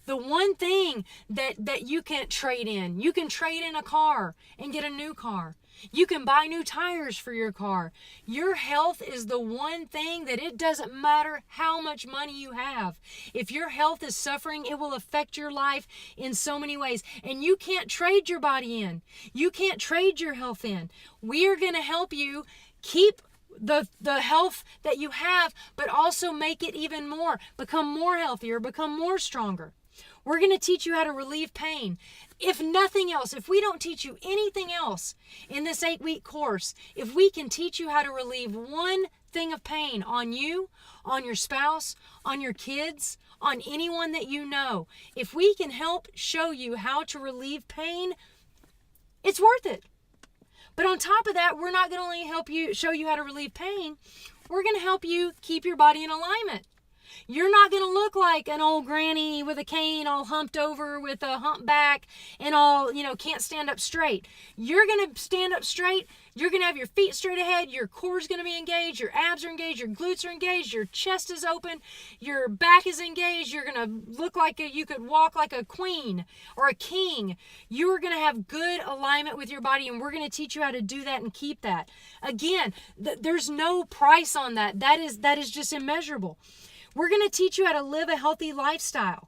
the one thing that you can't trade in, you can trade in a car and get a new car. You can buy new tires for your car. Your health is the one thing that it doesn't matter how much money you have. If your health is suffering, it will affect your life in so many ways. And you can't trade your body in. You can't trade your health in. We are going to help you keep the health that you have, but also make it even more, become more healthier, become more stronger. We're going to teach you how to relieve pain. If nothing else, if we don't teach you anything else in this 8-week course, if we can teach you how to relieve one thing of pain on you, on your spouse, on your kids, on anyone that you know, if we can help show you how to relieve pain, it's worth it. But on top of that, we're not going to only show you how to relieve pain, we're going to help you keep your body in alignment. You're not going to look like an old granny with a cane all humped over with a hump back and all, can't stand up straight. You're going to stand up straight. You're going to have your feet straight ahead. Your core is going to be engaged. Your abs are engaged. Your glutes are engaged. Your chest is open. Your back is engaged. You're going to look like you could walk like a queen or a king. You're going to have good alignment with your body, and we're going to teach you how to do that and keep that. Again, there's no price on that. That is just immeasurable. We're going to teach you how to live a healthy lifestyle,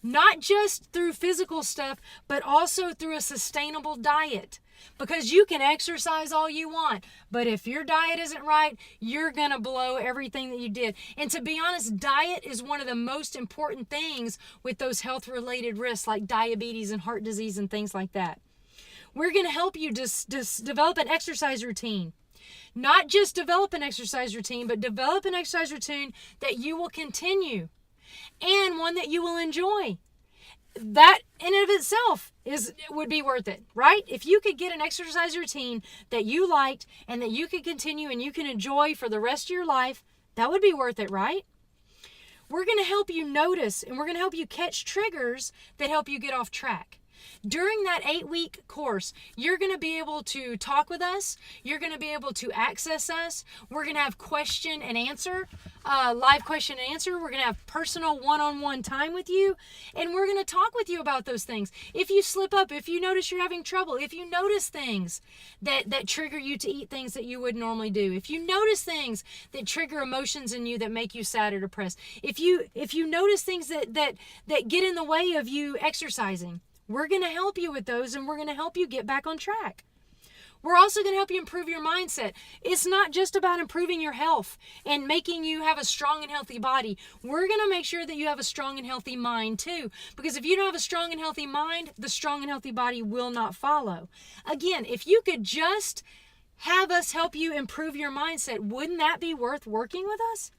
not just through physical stuff, but also through a sustainable diet. Because you can exercise all you want, but if your diet isn't right, you're going to blow everything that you did. And to be honest, diet is one of the most important things with those health-related risks like diabetes and heart disease and things like that. We're going to help you develop an exercise routine. Not just develop an exercise routine, but develop an exercise routine that you will continue and one that you will enjoy. That in and of itself would be worth it, right? If you could get an exercise routine that you liked and that you could continue and you can enjoy for the rest of your life, that would be worth it, right? We're going to help you notice and we're going to help you catch triggers that help you get off track. During that 8-week course, you're going to be able to talk with us. You're going to be able to access us. We're going to have question and answer, live question and answer. We're going to have personal one-on-one time with you. And we're going to talk with you about those things. If you slip up, if you notice you're having trouble, if you notice things that trigger you to eat things that you would normally do, if you notice things that trigger emotions in you that make you sad or depressed, if you notice things that get in the way of you exercising, we're going to help you with those and we're going to help you get back on track. We're also going to help you improve your mindset. It's not just about improving your health and making you have a strong and healthy body. We're going to make sure that you have a strong and healthy mind too. Because if you don't have a strong and healthy mind, the strong and healthy body will not follow. Again, if you could just have us help you improve your mindset, wouldn't that be worth working with us?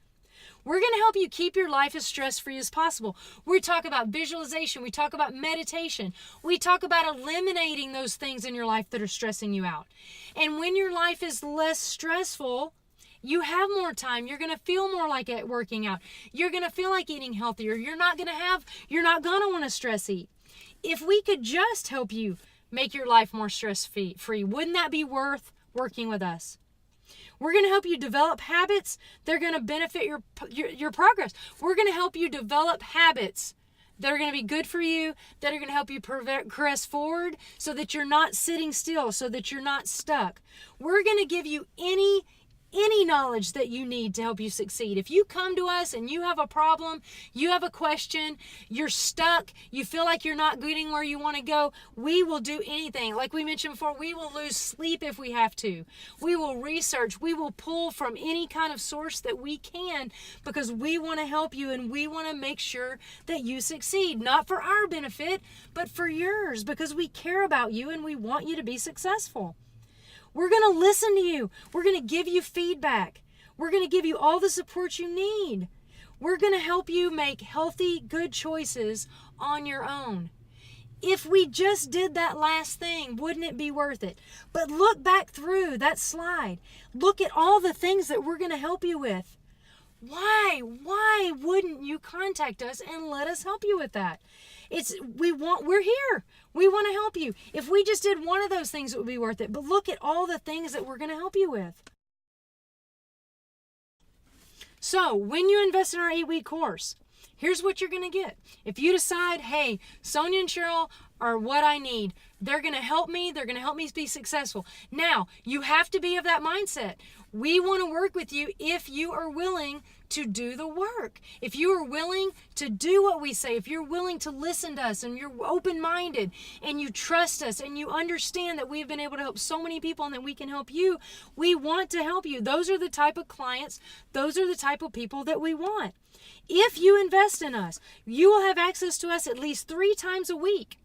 We're going to help you keep your life as stress-free as possible. We talk about visualization. We talk about meditation. We talk about eliminating those things in your life that are stressing you out. And when your life is less stressful, you have more time. You're going to feel more like it working out. You're going to feel like eating healthier. You're not going to want to stress eat. If we could just help you make your life more stress-free, wouldn't that be worth working with us? We're going to help you develop habits that are going to benefit your progress. We're going to help you develop habits that are going to be good for you, that are going to help you progress forward so that you're not sitting still, so that you're not stuck. We're going to give you any knowledge that you need to help you succeed. If you come to us and you have a problem, you have a question, you're stuck, you feel like you're not getting where you want to go, we will do anything. Like we mentioned before, we will lose sleep if we have to. We will research. We will pull from any kind of source that we can because we want to help you and we want to make sure that you succeed. Not for our benefit, but for yours because we care about you and we want you to be successful. We're going to listen to you. We're going to give you feedback. We're going to give you all the support you need. We're going to help you make healthy, good choices on your own. If we just did that last thing, wouldn't it be worth it? But look back through that slide. Look at all the things that we're going to help you with. Why wouldn't you contact us and let us help you with that? We're here. We want to help you. If we just did one of those things, it would be worth it. But look at all the things that we're going to help you with. So when you invest in our 8-week course, here's what you're going to get. If you decide, hey, Sonia and Cheryl are what I need, they're going to help me. They're going to help me be successful. Now, you have to be of that mindset. We want to work with you if you are willing to do the work. If you are willing to do what we say, if you're willing to listen to us and you're open-minded and you trust us and you understand that we've been able to help so many people and that we can help you, we want to help you. Those are the type of clients, those are the type of people that we want. If you invest in us, you will have access to us at least 3 times a week.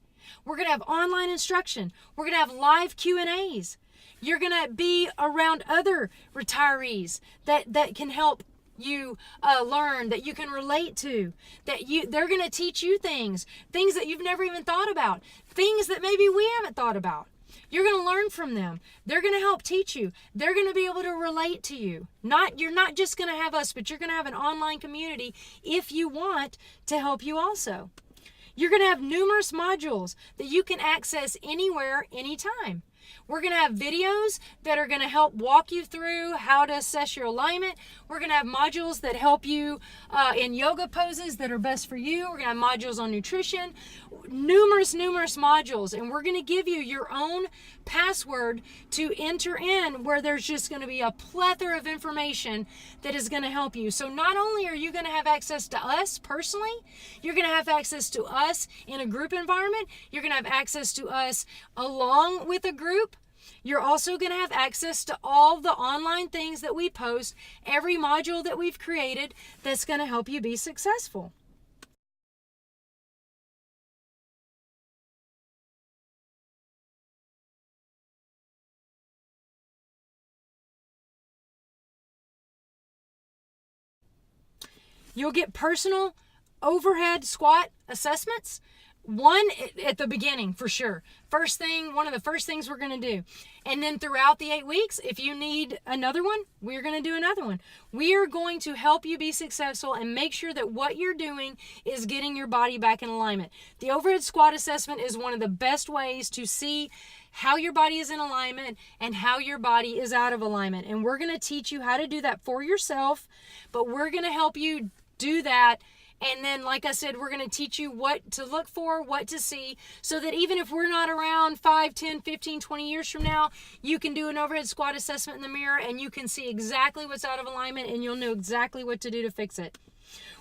We're going to have online instruction. We're going to have live Q&As. You're going to be around other retirees that can help you learn, that you can relate to, they're going to teach you things that you've never even thought about, things that maybe we haven't thought about. You're going to learn from them. They're going to help teach you. They're going to be able to relate to you. You're not just going to have us, but you're going to have an online community if you want to help you also. You're going to have numerous modules that you can access anywhere, anytime. We're going to have videos that are going to help walk you through how to assess your alignment. We're going to have modules that help you in yoga poses that are best for you. We're going to have modules on nutrition, numerous modules. And we're going to give you your own password to enter in where there's just going to be a plethora of information that is going to help you. So not only are you going to have access to us personally, you're going to have access to us in a group environment. You're going to have access to us along with a group. You're also going to have access to all the online things that we post, every module that we've created that's going to help you be successful. You'll get personal overhead squat assessments. One at the beginning for sure. One of the first things we're going to do. And then throughout the 8 weeks, if you need another one, we're going to do another one. We are going to help you be successful and make sure that what you're doing is getting your body back in alignment. The overhead squat assessment is one of the best ways to see how your body is in alignment and how your body is out of alignment. And we're going to teach you how to do that for yourself, but we're going to help you do that. And then, like I said, we're going to teach you what to look for, what to see, so that even if we're not around 5, 10, 15, 20 years from now, you can do an overhead squat assessment in the mirror and you can see exactly what's out of alignment and you'll know exactly what to do to fix it.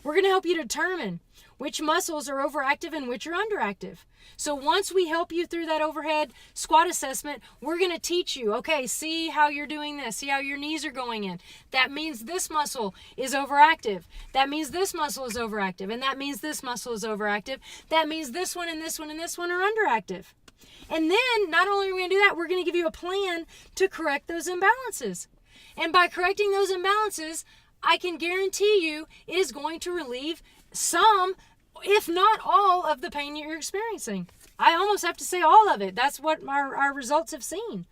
We're going to help you determine which muscles are overactive and which are underactive. So once we help you through that overhead squat assessment, we're going to teach you, okay, see how you're doing this, see how your knees are going in. That means this muscle is overactive. That means this muscle is overactive. And that means this muscle is overactive. That means this one and this one and this one are underactive. And then not only are we going to do that, we're going to give you a plan to correct those imbalances. And by correcting those imbalances, I can guarantee you it is going to relieve some, if not all, of the pain you're experiencing. I almost have to say all of it. That's what our results have seen.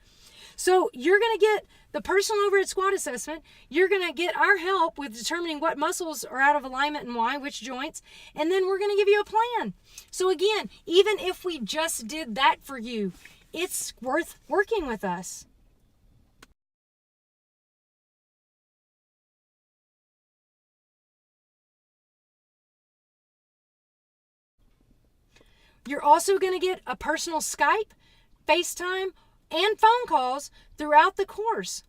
So you're going to get the personal overhead squat assessment. You're going to get our help with determining what muscles are out of alignment and why, which joints. And then we're going to give you a plan. So again, even if we just did that for you, it's worth working with us. You're also going to get a personal Skype, FaceTime, and phone calls throughout the course.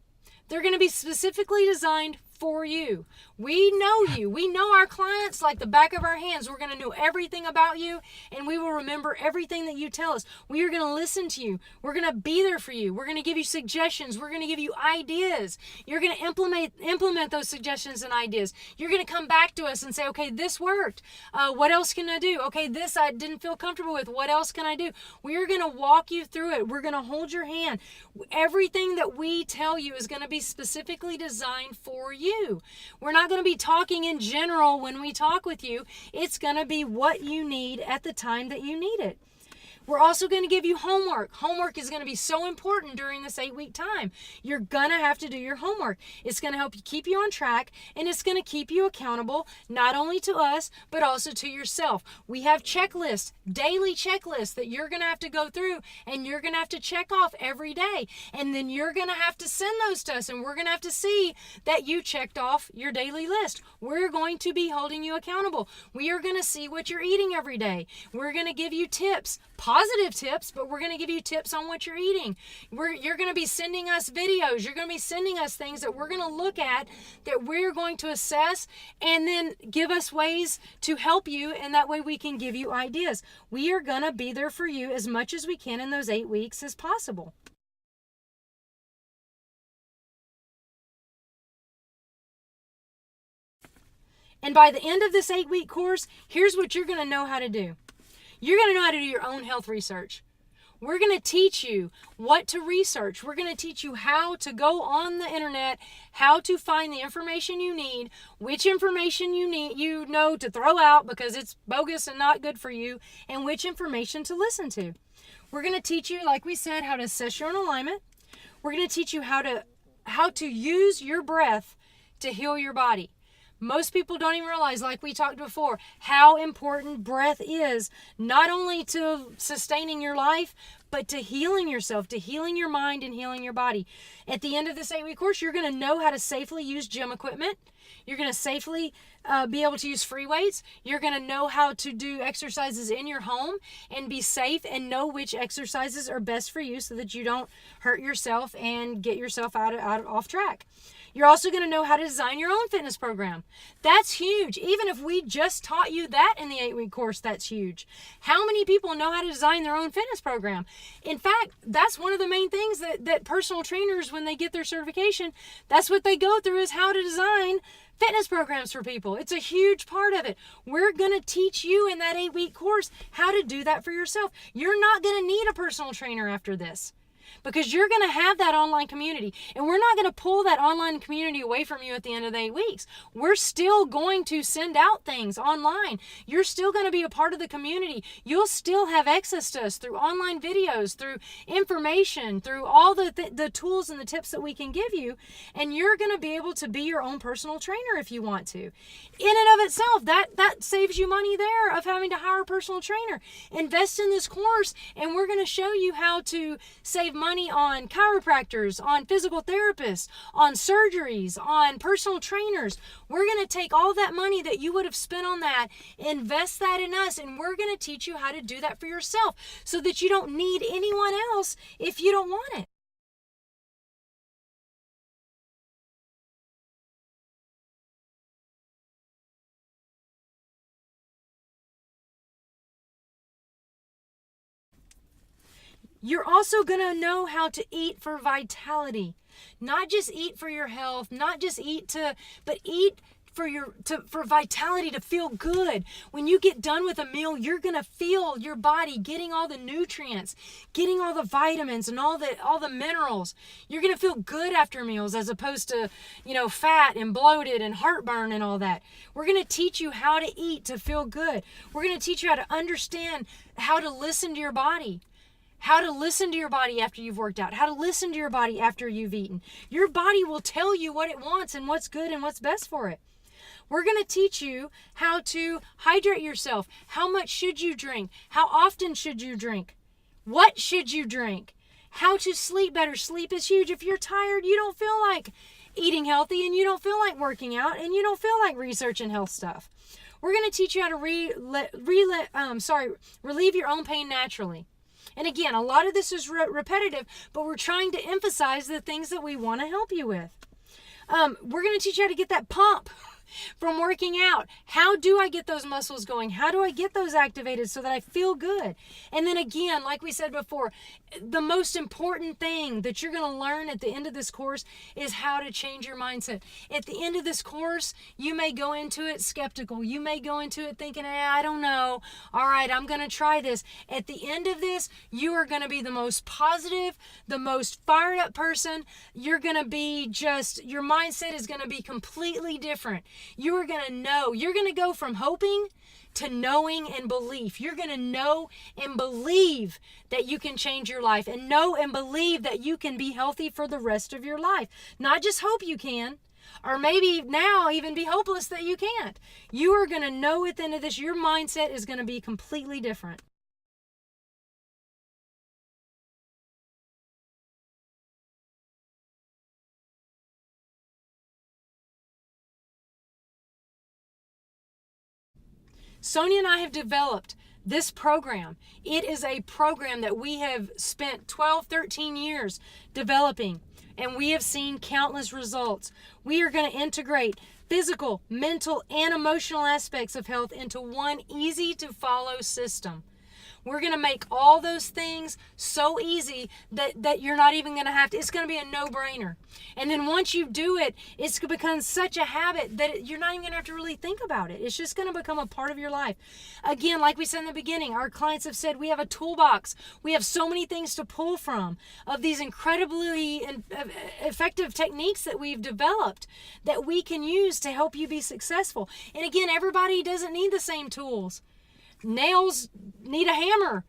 They're going to be specifically designed for you. We know you. We know our clients like the back of our hands. We're going to know everything about you, and we will remember everything that you tell us. We are going to listen to you. We're going to be there for you. We're going to give you suggestions. We're going to give you ideas. You're going to implement those suggestions and ideas. You're going to come back to us and say, okay, this worked. What else can I do? Okay, this I didn't feel comfortable with. What else can I do? We are going to walk you through it. We're going to hold your hand. Everything that we tell you is going to be specifically designed for you. We're not going to be talking in general when we talk with you. It's going to be what you need at the time that you need it. We're also going to give you homework. Homework is going to be so important during this 8-week time. You're going to have to do your homework. It's going to help you keep you on track, and it's going to keep you accountable, not only to us, but also to yourself. We have checklists, daily checklists that you're going to have to go through, and you're going to have to check off every day. And then you're going to have to send those to us, and we're going to have to see that you checked off your daily list. We're going to be holding you accountable. We are going to see what you're eating every day. We're going to give you tips, positive tips, but we're going to give you tips on what you're eating. You're going to be sending us videos. You're going to be sending us things that we're going to look at, that we're going to assess, and then give us ways to help you, and that way we can give you ideas. We are going to be there for you as much as we can in those 8 weeks as possible. And by the end of this 8-week course, here's what you're going to know how to do. You're going to know how to do your own health research. We're going to teach you what to research. We're going to teach you how to go on the internet, how to find the information you need, which information you know to throw out because it's bogus and not good for you, and which information to listen to. We're going to teach you, like we said, how to assess your own alignment. We're going to teach you how to use your breath to heal your body. Most people don't even realize, like we talked before, how important breath is, not only to sustaining your life, but to healing yourself, to healing your mind and healing your body. At the end of this 8-week course, you're going to know how to safely use gym equipment. You're going to safely be able to use free weights. You're going to know how to do exercises in your home and be safe and know which exercises are best for you so that you don't hurt yourself and get yourself off track. You're also going to know how to design your own fitness program. That's huge. Even if we just taught you that in the 8-week course, that's huge. How many people know how to design their own fitness program? In fact, that's one of the main things that personal trainers, when they get their certification, that's what they go through, is how to design fitness programs for people. It's a huge part of it. We're going to teach you in that 8-week course how to do that for yourself. You're not going to need a personal trainer after this. because you're going to have that online community, and we're not going to pull that online community away from you at the end of the 8 weeks. We're still going to send out things online. You're still going to be a part of the community. You'll still have access to us through online videos, through information, through all the tools and the tips that we can give you, and you're going to be able to be your own personal trainer if you want to. In and of itself, that saves you money there of having to hire a personal trainer. Invest in this course, and we're going to show you how to save money on chiropractors, on physical therapists, on surgeries, on personal trainers. We're going to take all that money that you would have spent on that, invest that in us, and we're going to teach you how to do that for yourself so that you don't need anyone else if you don't want it. You're also going to know how to eat for vitality. Not just eat for your health, not just but eat for vitality, to feel good. When you get done with a meal, you're going to feel your body getting all the nutrients, getting all the vitamins and all the minerals. You're going to feel good after meals as opposed to, fat and bloated and heartburn and all that. We're going to teach you how to eat to feel good. We're going to teach you how to understand how to listen to your body. How to listen to your body after you've worked out. How to listen to your body after you've eaten. Your body will tell you what it wants and what's good and what's best for it. We're going to teach you how to hydrate yourself. How much should you drink? How often should you drink? What should you drink? How to sleep better. Sleep is huge. If you're tired, you don't feel like eating healthy, and you don't feel like working out, and you don't feel like researching health stuff. We're going to teach you how to relieve your own pain naturally. And again, a lot of this is repetitive, but we're trying to emphasize the things that we want to help you with. We're going to teach you how to get that pump from working out. How do I get those muscles going? How do I get those activated so that I feel good? And then again, like we said before, the most important thing that you're going to learn at the end of this course is how to change your mindset. At the end of this course, you may go into it skeptical. You may go into it thinking, I don't know. All right, I'm going to try this. At the end of this, you are going to be the most positive, the most fired up person. You're going to be your mindset is going to be completely different. You are going to know. You're going to go from hoping to knowing and belief. You're going to know and believe that you can change your life, and know and believe that you can be healthy for the rest of your life. Not just hope you can, or maybe now even be hopeless that you can't. You are going to know at the end of this, your mindset is going to be completely different. Sonia and I have developed this program. It is a program that we have spent 12, 13 years developing, and we have seen countless results. We are going to integrate physical, mental, and emotional aspects of health into one easy to follow system. We're going to make all those things so easy that you're not even going to have to, it's going to be a no-brainer. And then once you do it, it's going to become such a habit that you're not even going to have to really think about it. It's just going to become a part of your life. Again, like we said in the beginning, our clients have said we have a toolbox. We have so many things to pull from of these incredibly effective techniques that we've developed that we can use to help you be successful. And again, everybody doesn't need the same tools. Nails need a hammer.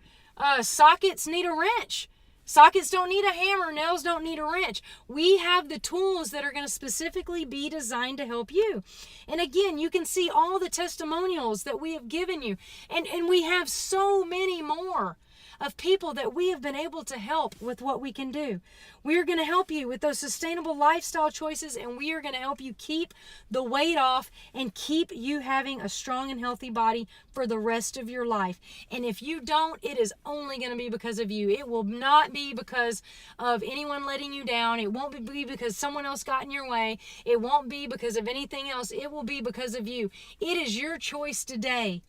Sockets need a wrench. Sockets don't need a hammer. Nails don't need a wrench. We have the tools that are going to specifically be designed to help you. And again, you can see all the testimonials that we have given you. And we have so many more of people that we have been able to help with what we can do. We are going to help you with those sustainable lifestyle choices, and we are going to help you keep the weight off and keep you having a strong and healthy body for the rest of your life. And if you don't, it is only going to be because of you. It will not be because of anyone letting you down. It won't be because someone else got in your way. It won't be because of anything else. It will be because of you. It is your choice today.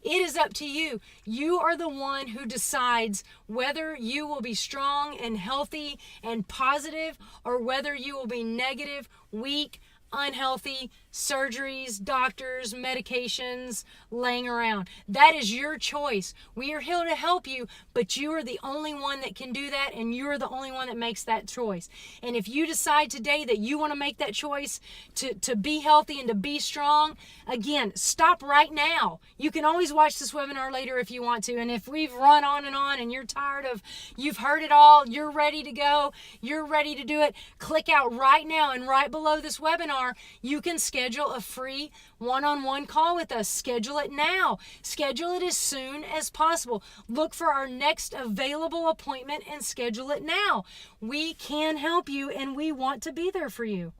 It is up to you. You are the one who decides whether you will be strong and healthy and positive, or whether you will be negative, weak, unhealthy, surgeries, doctors, medications laying around. That is your choice. We are here to help you, but you are the only one that can do that, and you're the only one that makes that choice. And if you decide today that you want to make that choice to be healthy and to be strong, again, stop right now. You can always watch this webinar later if you want to. And if we've run on and you're tired of, you've heard it all, you're ready to go, you're ready to do it, click out right now, and right below this webinar, you can schedule a free one-on-one call with us. Schedule it now. Schedule it as soon as possible. Look for our next available appointment and schedule it now. We can help you, and we want to be there for you.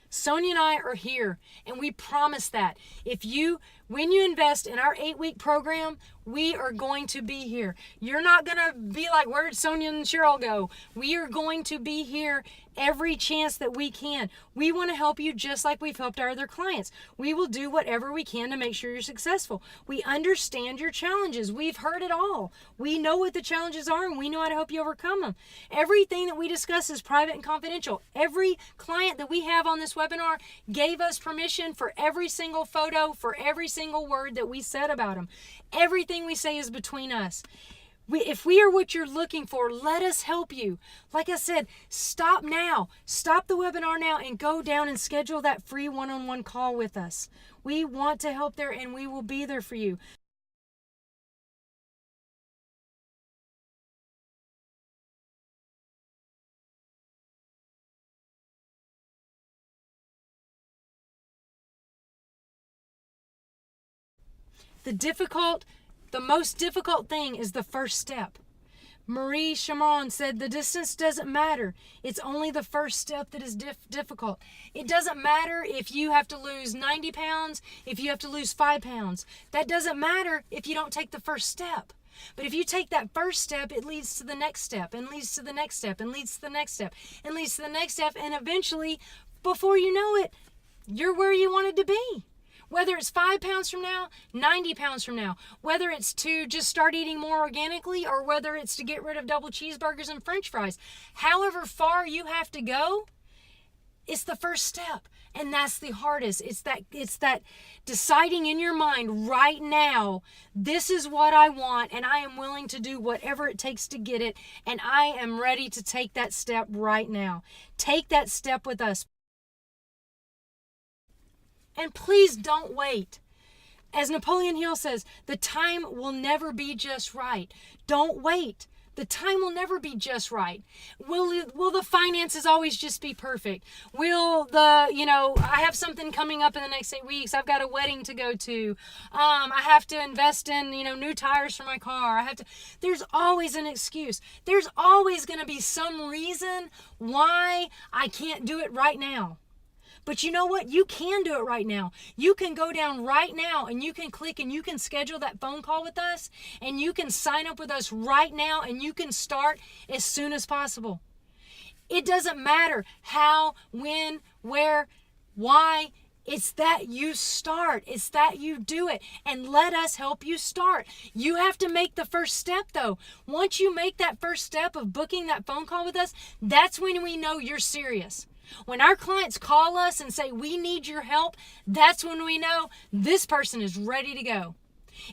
Sonia and I are here, and we promise that when you invest in our 8-week program, we are going to be here. You're not going to be like, where'd Sonia and Cheryl go? We are going to be here every chance that we can. We want to help you just like we've helped our other clients. We will do whatever we can to make sure you're successful. We understand your challenges. We've heard it all. We know what the challenges are, and we know how to help you overcome them. Everything that we discuss is private and confidential. Every client that we have on this webinar gave us permission for every single photo, for every single word that we said about them. Everything we say is between us. If we are what you're looking for, let us help you. Like I said, stop now. Stop the webinar now and go down and schedule that free one-on-one call with us. We want to help there, and we will be there for you. The most difficult thing is the first step. Marie Chamon said the distance doesn't matter. It's only the first step that is difficult. It doesn't matter if you have to lose 90 pounds, if you have to lose 5 pounds. That doesn't matter if you don't take the first step. But if you take that first step, it leads to the next step, and leads to the next step, and leads to the next step, and leads to the next step, and eventually, before you know it, you're where you wanted to be. Whether it's 5 pounds from now, 90 pounds from now, whether it's to just start eating more organically, or whether it's to get rid of double cheeseburgers and french fries, however far you have to go, it's the first step. And that's the hardest. It's that deciding in your mind right now, this is what I want, and I am willing to do whatever it takes to get it, and I am ready to take that step right now. Take that step with us. And please don't wait. As Napoleon Hill says, the time will never be just right. Don't wait. The time will never be just right. Will the finances always just be perfect? I have something coming up in the next 8 weeks. I've got a wedding to go to. I have to invest in, new tires for my car. There's always an excuse. There's always going to be some reason why I can't do it right now. But you know what? You can do it right now. You can go down right now, and you can click, and you can schedule that phone call with us, and you can sign up with us right now, and you can start as soon as possible. It doesn't matter how, when, where, why. It's that you start. It's that you do it. And let us help you start. You have to make the first step, though. Once you make that first step of booking that phone call with us, that's when we know you're serious. When our clients call us and say, we need your help, that's when we know this person is ready to go.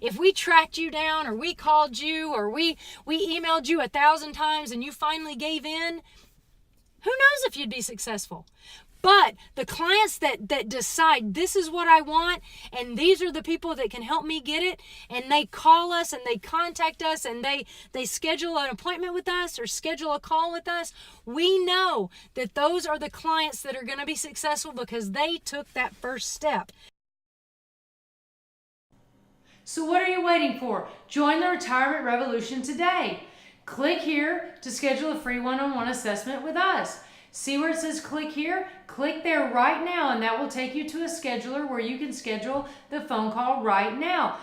If we tracked you down, or we called you, or we emailed you 1,000 times and you finally gave in, who knows if you'd be successful? But the clients that decide this is what I want, and these are the people that can help me get it, and they call us and they contact us and they schedule an appointment with us or schedule a call with us, we know that those are the clients that are going to be successful because they took that first step. So what are you waiting for? Join the Retirement Revolution today. Click here to schedule a free one-on-one assessment with us. See where it says click here? Click there right now, and that will take you to a scheduler where you can schedule the phone call right now.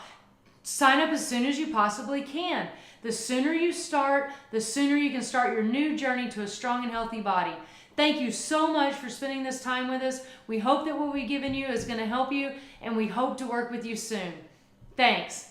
Sign up as soon as you possibly can. The sooner you start, the sooner you can start your new journey to a strong and healthy body. Thank you so much for spending this time with us. We hope that what we've given you is going to help you, and we hope to work with you soon. Thanks.